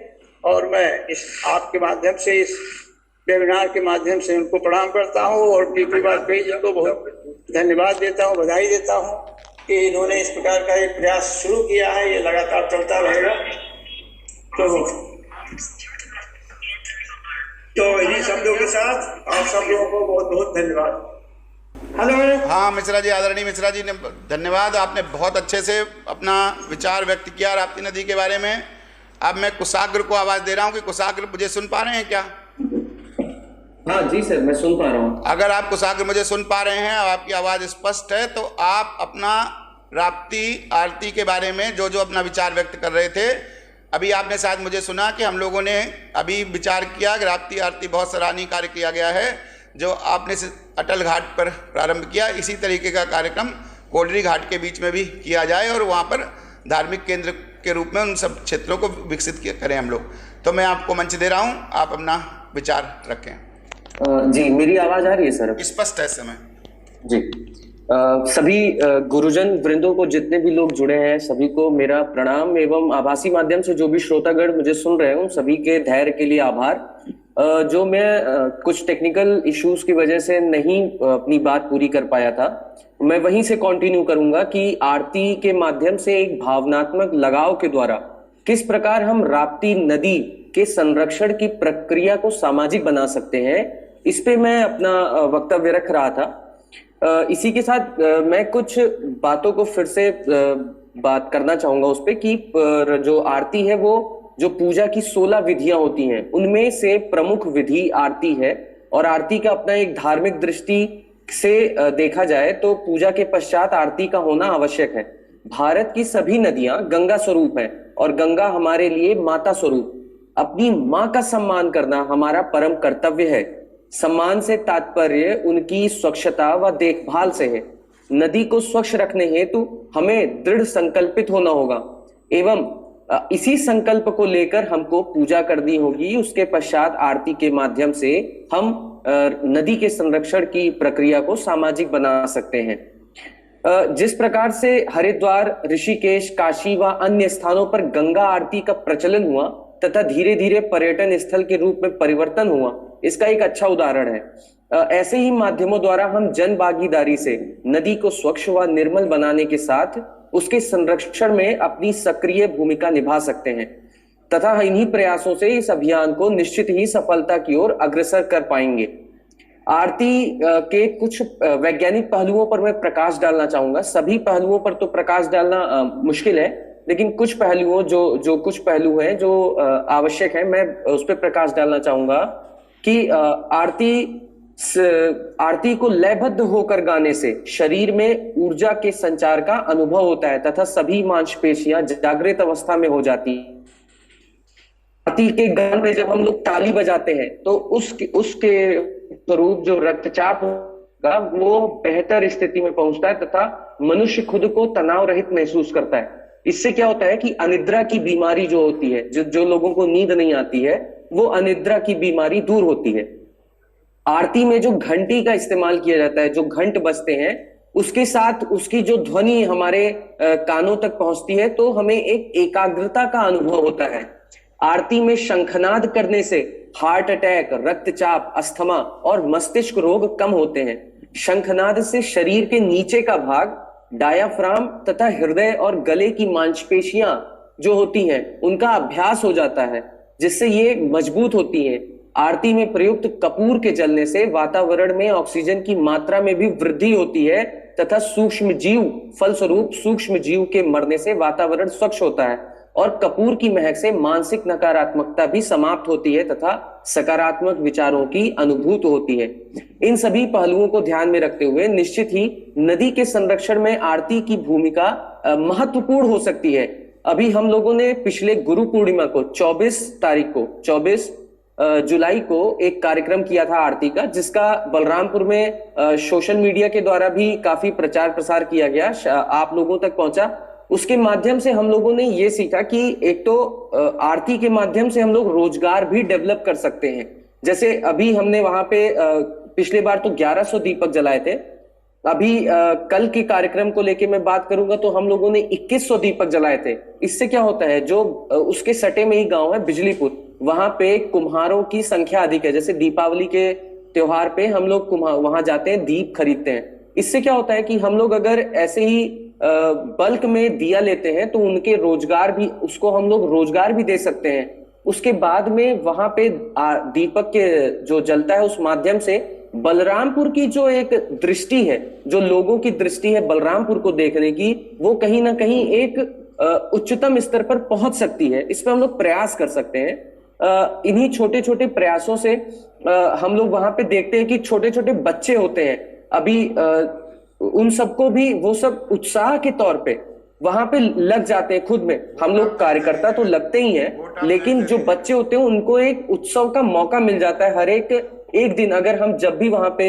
और मैं इस आपके माध्यम से, इस वेबिनार के माध्यम से उनको प्रणाम करता हूँ और डीपी वाजपेयी जी को बहुत धन्यवाद देता हूँ, बधाई देता हूँ कि इन्होंने इस प्रकार का एक प्रयास शुरू किया है, ये लगातार चलता रहेगा। तो इन्हीं शब्दों के साथ आप सब लोगों को बहुत बहुत धन्यवाद। हेलो। हाँ मिश्रा जी, आदरणीय मिश्रा जी ने धन्यवाद। आपने बहुत अच्छे से अपना विचार व्यक्त किया राप्ती नदी के बारे में। अब मैं कुशाग्र को आवाज़ दे रहा हूँ कि कुशाग्र मुझे सुन पा रहे हैं क्या? हाँ जी सर, मैं सुन पा रहा हूँ। अगर आप कुशाग्र मुझे सुन पा रहे हैं और आपकी आवाज़ स्पष्ट है तो आप अपना राप्ती आरती के बारे में जो जो अपना विचार व्यक्त कर रहे थे, अभी आपने शायद मुझे सुना कि हम लोगों ने अभी विचार किया कि राप्ती आरती बहुत सराहनीय कार्य किया गया है जो आपने अटल घाट पर प्रारंभ किया। इसी तरीके का कार्यक्रम कोडरी घाट के बीच में भी किया जाए और वहाँ पर धार्मिक केंद्र के रूप में उन सब क्षेत्रों को विकसित करें हम लोग। तो मैं आपको मंच दे रहा हूँ, आप अपना विचार रखें। जी, मेरी आवाज़ आ रही है सर? स्पष्ट है इस समय जी। सभी गुरुजन वृंदों को, जितने भी लोग जुड़े हैं, सभी को मेरा प्रणाम एवं आभासी माध्यम से जो भी श्रोतागण मुझे सुन रहे हैं सभी के धैर्य के लिए आभार। जो मैं कुछ टेक्निकल इश्यूज की वजह से नहीं अपनी बात पूरी कर पाया था, मैं वहीं से कंटिन्यू करूंगा कि आरती के माध्यम से एक भावनात्मक लगाव के द्वारा किस प्रकार हम राप्ती नदी के संरक्षण की प्रक्रिया को सामाजिक बना सकते हैं, इस पे मैं अपना वक्तव्य रख रहा था। इसी के साथ मैं कुछ बातों को फिर से बात करना चाहूंगा उस पे कि जो आरती है वो जो पूजा की 16 विधियां होती हैं उनमें से प्रमुख विधि आरती है। और आरती का अपना एक धार्मिक दृष्टि से देखा जाए तो पूजा के पश्चात आरती का होना आवश्यक है। भारत की सभी नदियां गंगा स्वरूप है और गंगा हमारे लिए माता स्वरूप। अपनी माँ का सम्मान करना हमारा परम कर्तव्य है। सम्मान से तात्पर्य उनकी स्वच्छता व देखभाल से है। नदी को स्वच्छ रखने हेतु हमें दृढ़ संकल्पित होना होगा एवं इसी संकल्प को लेकर हमको पूजा करनी होगी। उसके पश्चात आरती के माध्यम से हम नदी के संरक्षण की प्रक्रिया को सामाजिक बना सकते हैं। जिस प्रकार से हरिद्वार, ऋषिकेश, काशी व अन्य स्थानों पर गंगा आरती का प्रचलन हुआ तथा धीरे धीरे पर्यटन स्थल के रूप में परिवर्तन हुआ, इसका एक अच्छा उदाहरण है। ऐसे ही माध्यमों द्वारा हम जन भागीदारी से नदी को स्वच्छ व निर्मल बनाने के साथ उसके संरक्षण में अपनी सक्रिय भूमिका निभा सकते हैं तथा इन्हीं प्रयासों से इस अभियान को निश्चित ही सफलता की ओर अग्रसर कर पाएंगे। आरती के कुछ वैज्ञानिक पहलुओं पर मैं प्रकाश डालना चाहूंगा। सभी पहलुओं पर तो प्रकाश डालना मुश्किल है, लेकिन कुछ पहलुओं जो कुछ पहलू हैं जो आवश्यक है, मैं उस पर प्रकाश डालना चाहूंगा कि आरती आरती को लयबद्ध होकर गाने से शरीर में ऊर्जा के संचार का अनुभव होता है तथा सभी मांसपेशियां जागृत अवस्था में हो जाती है। आरती के गान में जब हम लोग ताली बजाते हैं तो उसके स्वरूप जो रक्तचाप होगा वो बेहतर स्थिति में पहुंचता है तथा मनुष्य खुद को तनाव रहित महसूस करता है। इससे क्या होता है कि अनिद्रा की बीमारी जो होती है, जो लोगों को नींद नहीं आती है, वो अनिद्रा की बीमारी दूर होती है। आरती में जो घंटी का इस्तेमाल किया जाता है, जो घंट बजते हैं, उसके साथ उसकी जो ध्वनि हमारे कानों तक पहुंचती है तो हमें एक एकाग्रता का अनुभव होता है। आरती में शंखनाद करने से हार्ट अटैक, रक्तचाप, अस्थमा और मस्तिष्क रोग कम होते हैं। शंखनाद से शरीर के नीचे का भाग, डायाफ्राम तथा हृदय और गले की मांसपेशियां जो होती हैं उनका अभ्यास हो जाता है, जिससे ये मजबूत होती हैं। आरती में प्रयुक्त कपूर के जलने से वातावरण में ऑक्सीजन की मात्रा में भी वृद्धि होती है तथा सूक्ष्म जीव, फलस्वरूप सूक्ष्म जीव के मरने से वातावरण स्वच्छ होता है और कपूर की महक से मानसिक नकारात्मकता भी समाप्त होती है तथा सकारात्मक विचारों की अनुभूति होती है। इन सभी पहलुओं को ध्यान में रखते हुए निश्चित ही नदी के संरक्षण में आरती की भूमिका महत्वपूर्ण हो सकती है। अभी हम लोगों ने पिछले गुरु पूर्णिमा को 24 जुलाई को एक कार्यक्रम किया था आरती का, जिसका बलरामपुर में सोशल मीडिया के द्वारा भी काफी प्रचार प्रसार किया गया, आप लोगों तक पहुंचा। उसके माध्यम से हम लोगों ने ये सीखा कि एक तो आरती के माध्यम से हम लोग रोजगार भी डेवलप कर सकते हैं। जैसे अभी हमने वहां पे पिछले बार तो 1100 दीपक जलाए थे। अभी कल के कार्यक्रम को लेके मैं बात करूंगा तो हम लोगों ने 2100 दीपक जलाए थे। इससे क्या होता है, जो उसके सटे में ही गांव है बिजलीपुर, वहां पे कुम्हारों की संख्या अधिक है। जैसे दीपावली के त्योहार पे हम लोग वहां जाते हैं, दीप खरीदते हैं। इससे क्या होता है कि हम लोग अगर ऐसे ही बल्क में दिया लेते हैं तो उनके रोजगार भी, उसको हम लोग रोजगार भी दे सकते हैं। उसके बाद में वहां पे दीपक के जो जलता है उस माध्यम से बलरामपुर की जो एक दृष्टि है, जो लोगों की दृष्टि है बलरामपुर को देखने की, वो कहीं ना कहीं एक उच्चतम स्तर पर पहुंच सकती है। इस पर हम लोग प्रयास कर सकते हैं। इन्हीं छोटे छोटे प्रयासों से हम लोग वहां पे देखते हैं कि छोटे छोटे बच्चे होते हैं, अभी उन सबको भी वो सब उत्साह के तौर पे वहां पे लग जाते हैं। खुद में हम लोग कार्यकर्ता तो लगते ही हैं, लेकिन जो बच्चे होते हैं उनको एक उत्सव का मौका मिल जाता है। हर एक दिन अगर हम जब भी वहां पे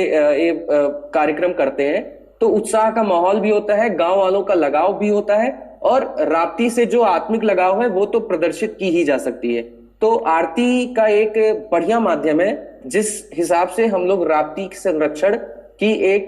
कार्यक्रम करते हैं तो उत्साह का माहौल भी होता है, गांव वालों का लगाव भी होता है और राप्ती से जो आत्मिक लगाव है वो तो प्रदर्शित की ही जा सकती है। तो आरती का एक बढ़िया माध्यम है जिस हिसाब से हम लोग राप्ती संरक्षण की एक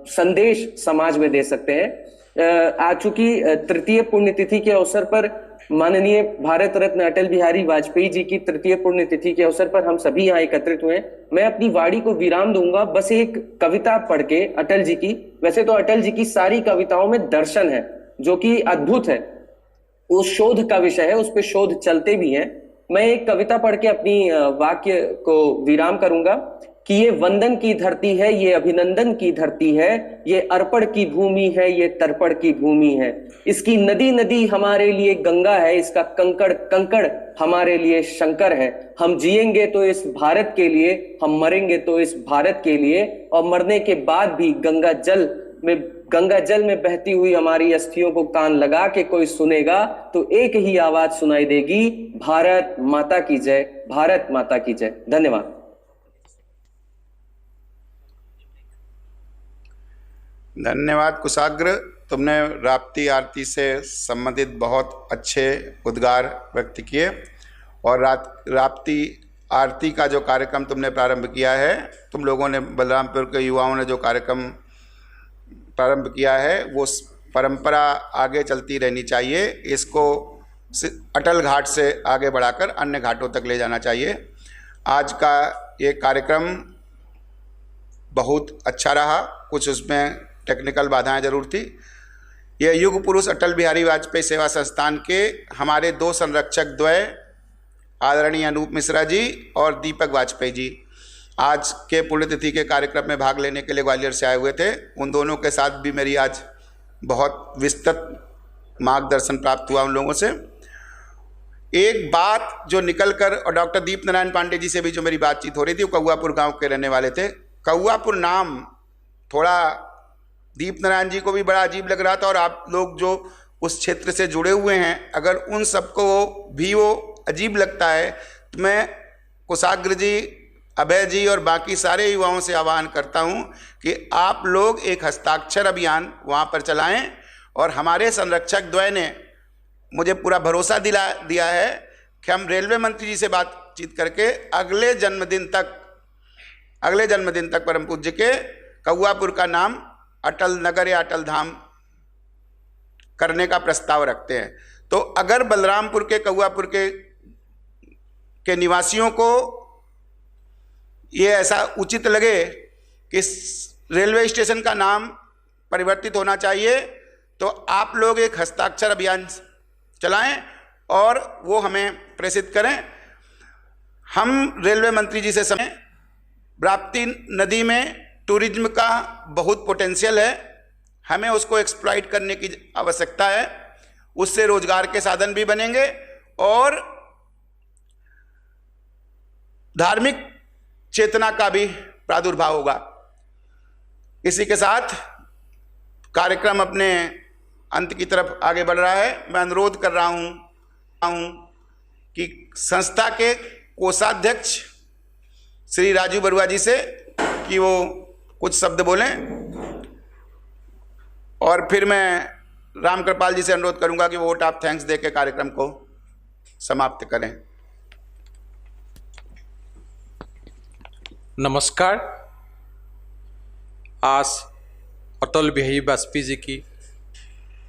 संदेश समाज में दे सकते हैं। आज चूंकि तृतीय पुण्यतिथि के अवसर पर माननीय भारत रत्न अटल बिहारी वाजपेयी जी की तृतीय पुण्यतिथि के अवसर पर हम सभी यहाँ एकत्रित हुए। मैं अपनी वाणी को विराम दूंगा बस एक कविता पढ़ के अटल जी की। वैसे तो अटल जी की सारी कविताओं में दर्शन है जो कि अद्भुत है, वो शोध का विषय है, उस पर शोध चलते भी हैं। मैं एक कविता पढ़ के अपनी वाक्य को विराम करूंगा कि ये वंदन की धरती है, ये अभिनंदन की धरती है, ये अर्पण की भूमि है, ये तर्पण की भूमि है। इसकी नदी नदी हमारे लिए गंगा है, इसका कंकड़ कंकड़ हमारे लिए शंकर है। हम जिएंगे तो इस भारत के लिए, हम मरेंगे तो इस भारत के लिए, और मरने के बाद भी गंगा जल में बहती हुई हमारी अस्थियों को कान लगा के कोई सुनेगा तो एक ही आवाज सुनाई देगी, भारत माता की जय, भारत माता की जय। धन्यवाद। धन्यवाद कुशाग्र, तुमने राप्ती आरती से संबंधित बहुत अच्छे उद्गार व्यक्त किए और राप्ती आरती का जो कार्यक्रम तुमने प्रारंभ किया है, तुम लोगों ने बलरामपुर के युवाओं ने जो कार्यक्रम प्रारंभ किया है वो परंपरा आगे चलती रहनी चाहिए। इसको अटल घाट से आगे बढ़ाकर अन्य घाटों तक ले जाना चाहिए। आज का ये कार्यक्रम बहुत अच्छा रहा, कुछ उसमें टेक्निकल बाधाएं जरूर थी। यह युग पुरुष अटल बिहारी वाजपेयी सेवा संस्थान के हमारे 2 संरक्षक द्वय आदरणीय अनूप मिश्रा जी और दीपक वाजपेयी जी आज के पुण्यतिथि के कार्यक्रम में भाग लेने के लिए ग्वालियर से आए हुए थे। उन दोनों के साथ भी मेरी आज बहुत विस्तृत मार्गदर्शन प्राप्त हुआ उन लोगों से। एक बात जो निकल कर, और डॉक्टर दीप नारायण पांडे जी से भी जो मेरी बातचीत हो रही थी, वो कौआपुर गांव के रहने वाले थे, कौआपुर नाम थोड़ा दीप नारायण जी को भी बड़ा अजीब लग रहा था, और आप लोग जो उस क्षेत्र से जुड़े हुए हैं, अगर उन सबको भी वो अजीब लगता है, तो मैं कुशाग्र जी, अभय जी और बाकी सारे युवाओं से आह्वान करता हूं कि आप लोग एक हस्ताक्षर अभियान वहां पर चलाएं। और हमारे संरक्षक द्वय ने मुझे पूरा भरोसा दिया है कि हम रेलवे मंत्री जी से बातचीत करके अगले जन्मदिन तक परम पूज्य के कौआपुर का नाम अटल नगर या अटल धाम करने का प्रस्ताव रखते हैं। तो अगर बलरामपुर के कौआपुर के निवासियों को ये ऐसा उचित लगे कि रेलवे स्टेशन का नाम परिवर्तित होना चाहिए, तो आप लोग एक हस्ताक्षर अभियान चलाएं और वो हमें प्रेषित करें। हम रेलवे मंत्री जी से समय, राप्ती नदी में टूरिज्म का बहुत पोटेंशियल है, हमें उसको एक्सप्लॉइट करने की आवश्यकता है। उससे रोजगार के साधन भी बनेंगे और धार्मिक चेतना का भी प्रादुर्भाव होगा। इसी के साथ कार्यक्रम अपने अंत की तरफ आगे बढ़ रहा है। मैं अनुरोध कर रहा हूं कि संस्था के कोषाध्यक्ष श्री राजू बरुआ जी से कि वो कुछ शब्द बोलें, और फिर मैं राम कृपाल जी से अनुरोध करूंगा कि वो वोट ऑफ थैंक्स दे के कार्यक्रम को समाप्त करें। नमस्कार। आज अटल बिहारी वाजपेयी जी की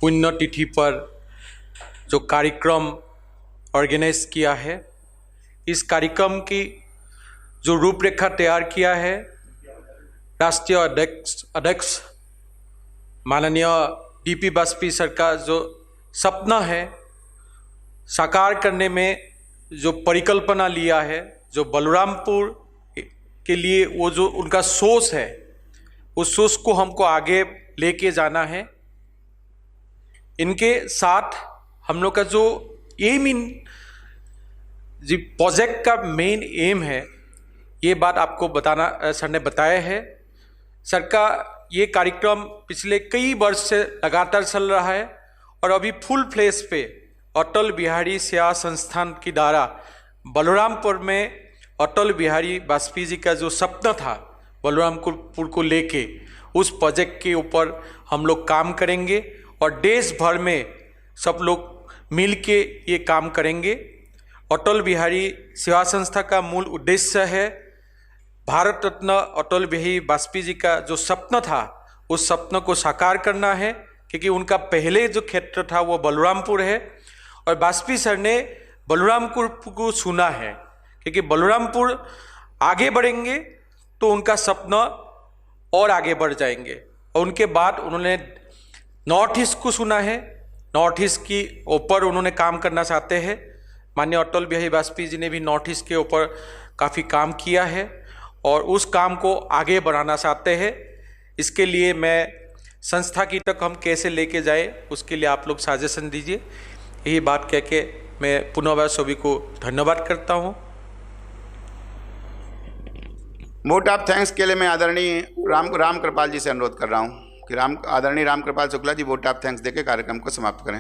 पुण्यतिथि पर जो कार्यक्रम ऑर्गेनाइज किया है, इस कार्यक्रम की जो रूपरेखा तैयार किया है राष्ट्रीय अध्यक्ष माननीय डीपी वाजपेयी सर का जो सपना है साकार करने में जो परिकल्पना लिया है, जो बलरामपुर के लिए वो जो उनका सोच है, उस सोच को हमको आगे लेके जाना है। इनके साथ हम लोग का जो एम इन जी प्रोजेक्ट का मेन एम है, ये बात आपको बताना सर ने बताया है। सर का ये कार्यक्रम पिछले कई वर्ष से लगातार चल रहा है और अभी फुल फ्लेश पे अटल बिहारी सेवा संस्थान के द्वारा बलरामपुर में अटल बिहारी वाजपेयी जी का जो सपना था बलरामपुर को लेके, उस प्रोजेक्ट के ऊपर हम लोग काम करेंगे और देश भर में सब लोग मिल के ये काम करेंगे। अटल बिहारी सेवा संस्था का मूल उद्देश्य है भारत रत्न अटल बिहारी वाजपेयी जी का जो सपना था, उस सपना को साकार करना है, क्योंकि उनका पहले जो क्षेत्र था वो बलरामपुर है और वाजपेयी सर ने बलरामपुर को चुना है, क्योंकि बलरामपुर आगे बढ़ेंगे तो उनका सपना और आगे बढ़ जाएंगे। और उनके बाद उन्होंने नॉर्थ ईस्ट को चुना है, नॉर्थ ईस्ट की ऊपर उन्होंने काम करना चाहते हैं। माननीय अटल बिहारी वाजपेयी जी ने भी नॉर्थ ईस्ट के ऊपर काफ़ी काम किया है और उस काम को आगे बढ़ाना चाहते हैं। इसके लिए मैं संस्था की तक हम कैसे लेके जाए, उसके लिए आप लोग सजेशन दीजिए। यही बात कह के मैं पुनः बार सभी को धन्यवाद करता हूँ। वोट ऑफ थैंक्स के लिए मैं आदरणीय राम कृपाल जी से अनुरोध कर रहा हूँ कि आदरणीय Ram Kripal Shukla ji vote of thanks देके कार्यक्रम को समाप्त करें।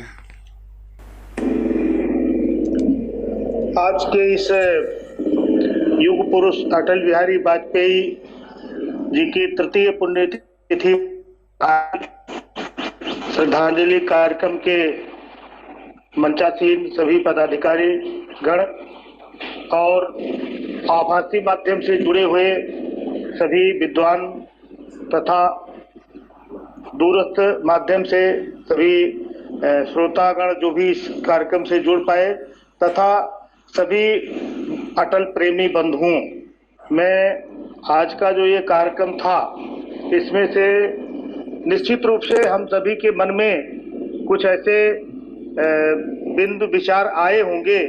आज के इस युग पुरुष अटल बिहारी वाजपेयी जी की तृतीय पुण्यतिथि श्रद्धांजलि कार्यक्रम के मंचासीन सभी पदाधिकारी गण और आभासी माध्यम से जुड़े हुए सभी विद्वान तथा दूरस्थ माध्यम से सभी श्रोतागण जो भी इस कार्यक्रम से जुड़ पाए तथा सभी अटल प्रेमी बंधुओं, मैं आज का जो ये कार्यक्रम था इसमें से निश्चित रूप से हम सभी के मन में कुछ ऐसे बिंदु विचार आए होंगे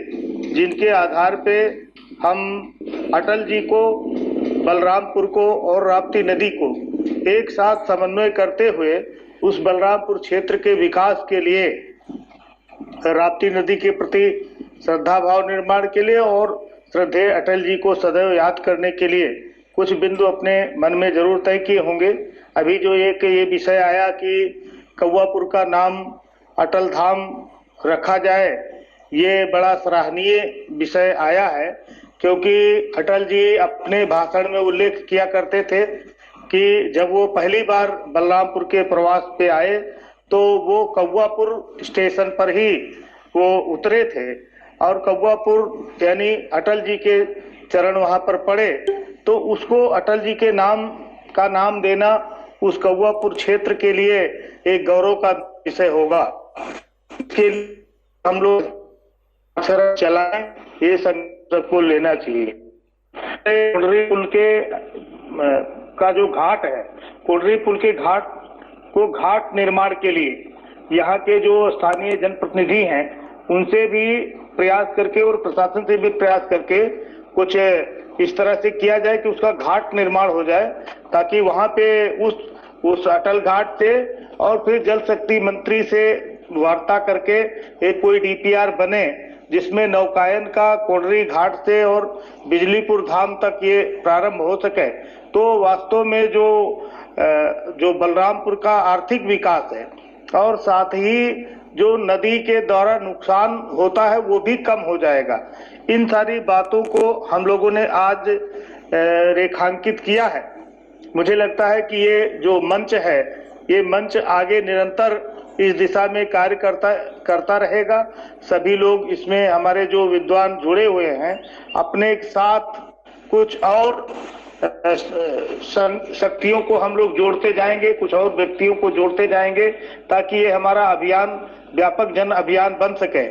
जिनके आधार पे हम अटल जी को, बलरामपुर को और राप्ती नदी को एक साथ समन्वय करते हुए उस बलरामपुर क्षेत्र के विकास के लिए, राप्ती नदी के प्रति श्रद्धा भाव निर्माण के लिए और श्रद्धेय अटल जी को सदैव याद करने के लिए कुछ बिंदु अपने मन में जरूर तय किए होंगे। अभी जो एक ये विषय आया कि कौवापुर का नाम अटल धाम रखा जाए, ये बड़ा सराहनीय विषय आया है, क्योंकि अटल जी अपने भाषण में उल्लेख किया करते थे कि जब वो पहली बार बलरामपुर के प्रवास पे आए तो वो कौवापुर स्टेशन पर ही वो उतरे थे और कौवापुर यानी अटल जी के चरण वहां पर पड़े, तो उसको अटल जी के नाम का नाम देना उस कौवापुर क्षेत्र के लिए एक गौरव का विषय होगा। इसके लिए हम लोग अक्षर चलाएं, ये सबको लेना चाहिए। कुंडरी पुल के का जो घाट है, कुंडरी पुल के घाट को घाट निर्माण के लिए यहाँ के जो स्थानीय जनप्रतिनिधि हैं उनसे भी प्रयास करके और प्रशासन से भी प्रयास करके कुछ इस तरह से किया जाए कि उसका घाट निर्माण हो जाए, ताकि वहां पे उस अटल घाट से और फिर जल शक्ति मंत्री से वार्ता करके एक कोई डीपीआर बने जिसमें नौकायन का कोडरी घाट से और बिजलीपुर धाम तक ये प्रारंभ हो सके। तो वास्तव में जो बलरामपुर का आर्थिक विकास है और साथ ही जो नदी के द्वारा नुकसान होता है वो भी कम हो जाएगा। इन सारी बातों को हम लोगों ने आज रेखांकित किया है। मुझे लगता है कि ये जो मंच है, ये मंच आगे निरंतर इस दिशा में कार्य करता रहेगा। सभी लोग इसमें, हमारे जो विद्वान जुड़े हुए हैं, अपने साथ कुछ और शक्तियों को हम लोग जोड़ते जाएंगे, कुछ और व्यक्तियों को जोड़ते जाएंगे, ताकि ये हमारा अभियान व्यापक जन अभियान बन सके।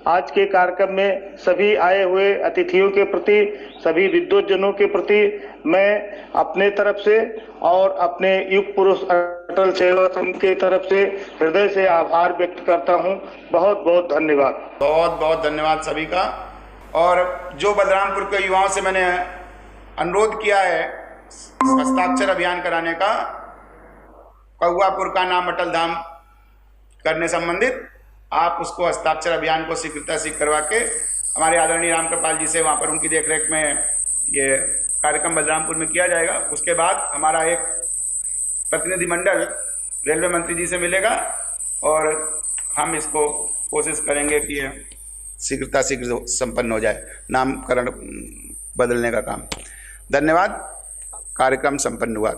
आज के कार्यक्रम में सभी आए हुए अतिथियों के प्रति, सभी विद्वज्जनों के प्रति मैं अपने तरफ से और अपने युग पुरुष अटल सेवा संघ के तरफ से हृदय से आभार व्यक्त करता हूं। बहुत बहुत धन्यवाद। बहुत बहुत धन्यवाद सभी का। और जो बलरामपुर के युवाओं से मैंने अनुरोध किया है हस्ताक्षर अभियान कराने का, कौवापुर का नाम अटल धाम करने संबंधित, आप उसको हस्ताक्षर अभियान को स्वीकृता से करवा के हमारे आदरणीय रामकृपाल जी से वहाँ पर उनकी देखरेख में ये कार्यक्रम बलरामपुर में किया जाएगा। उसके बाद हमारा एक प्रतिनिधिमंडल रेलवे मंत्री जी से मिलेगा और हम इसको कोशिश करेंगे कि ये शीघ्र संपन्न हो जाए, नामकरण बदलने का काम। धन्यवाद। कार्यक्रम संपन्न हुआ।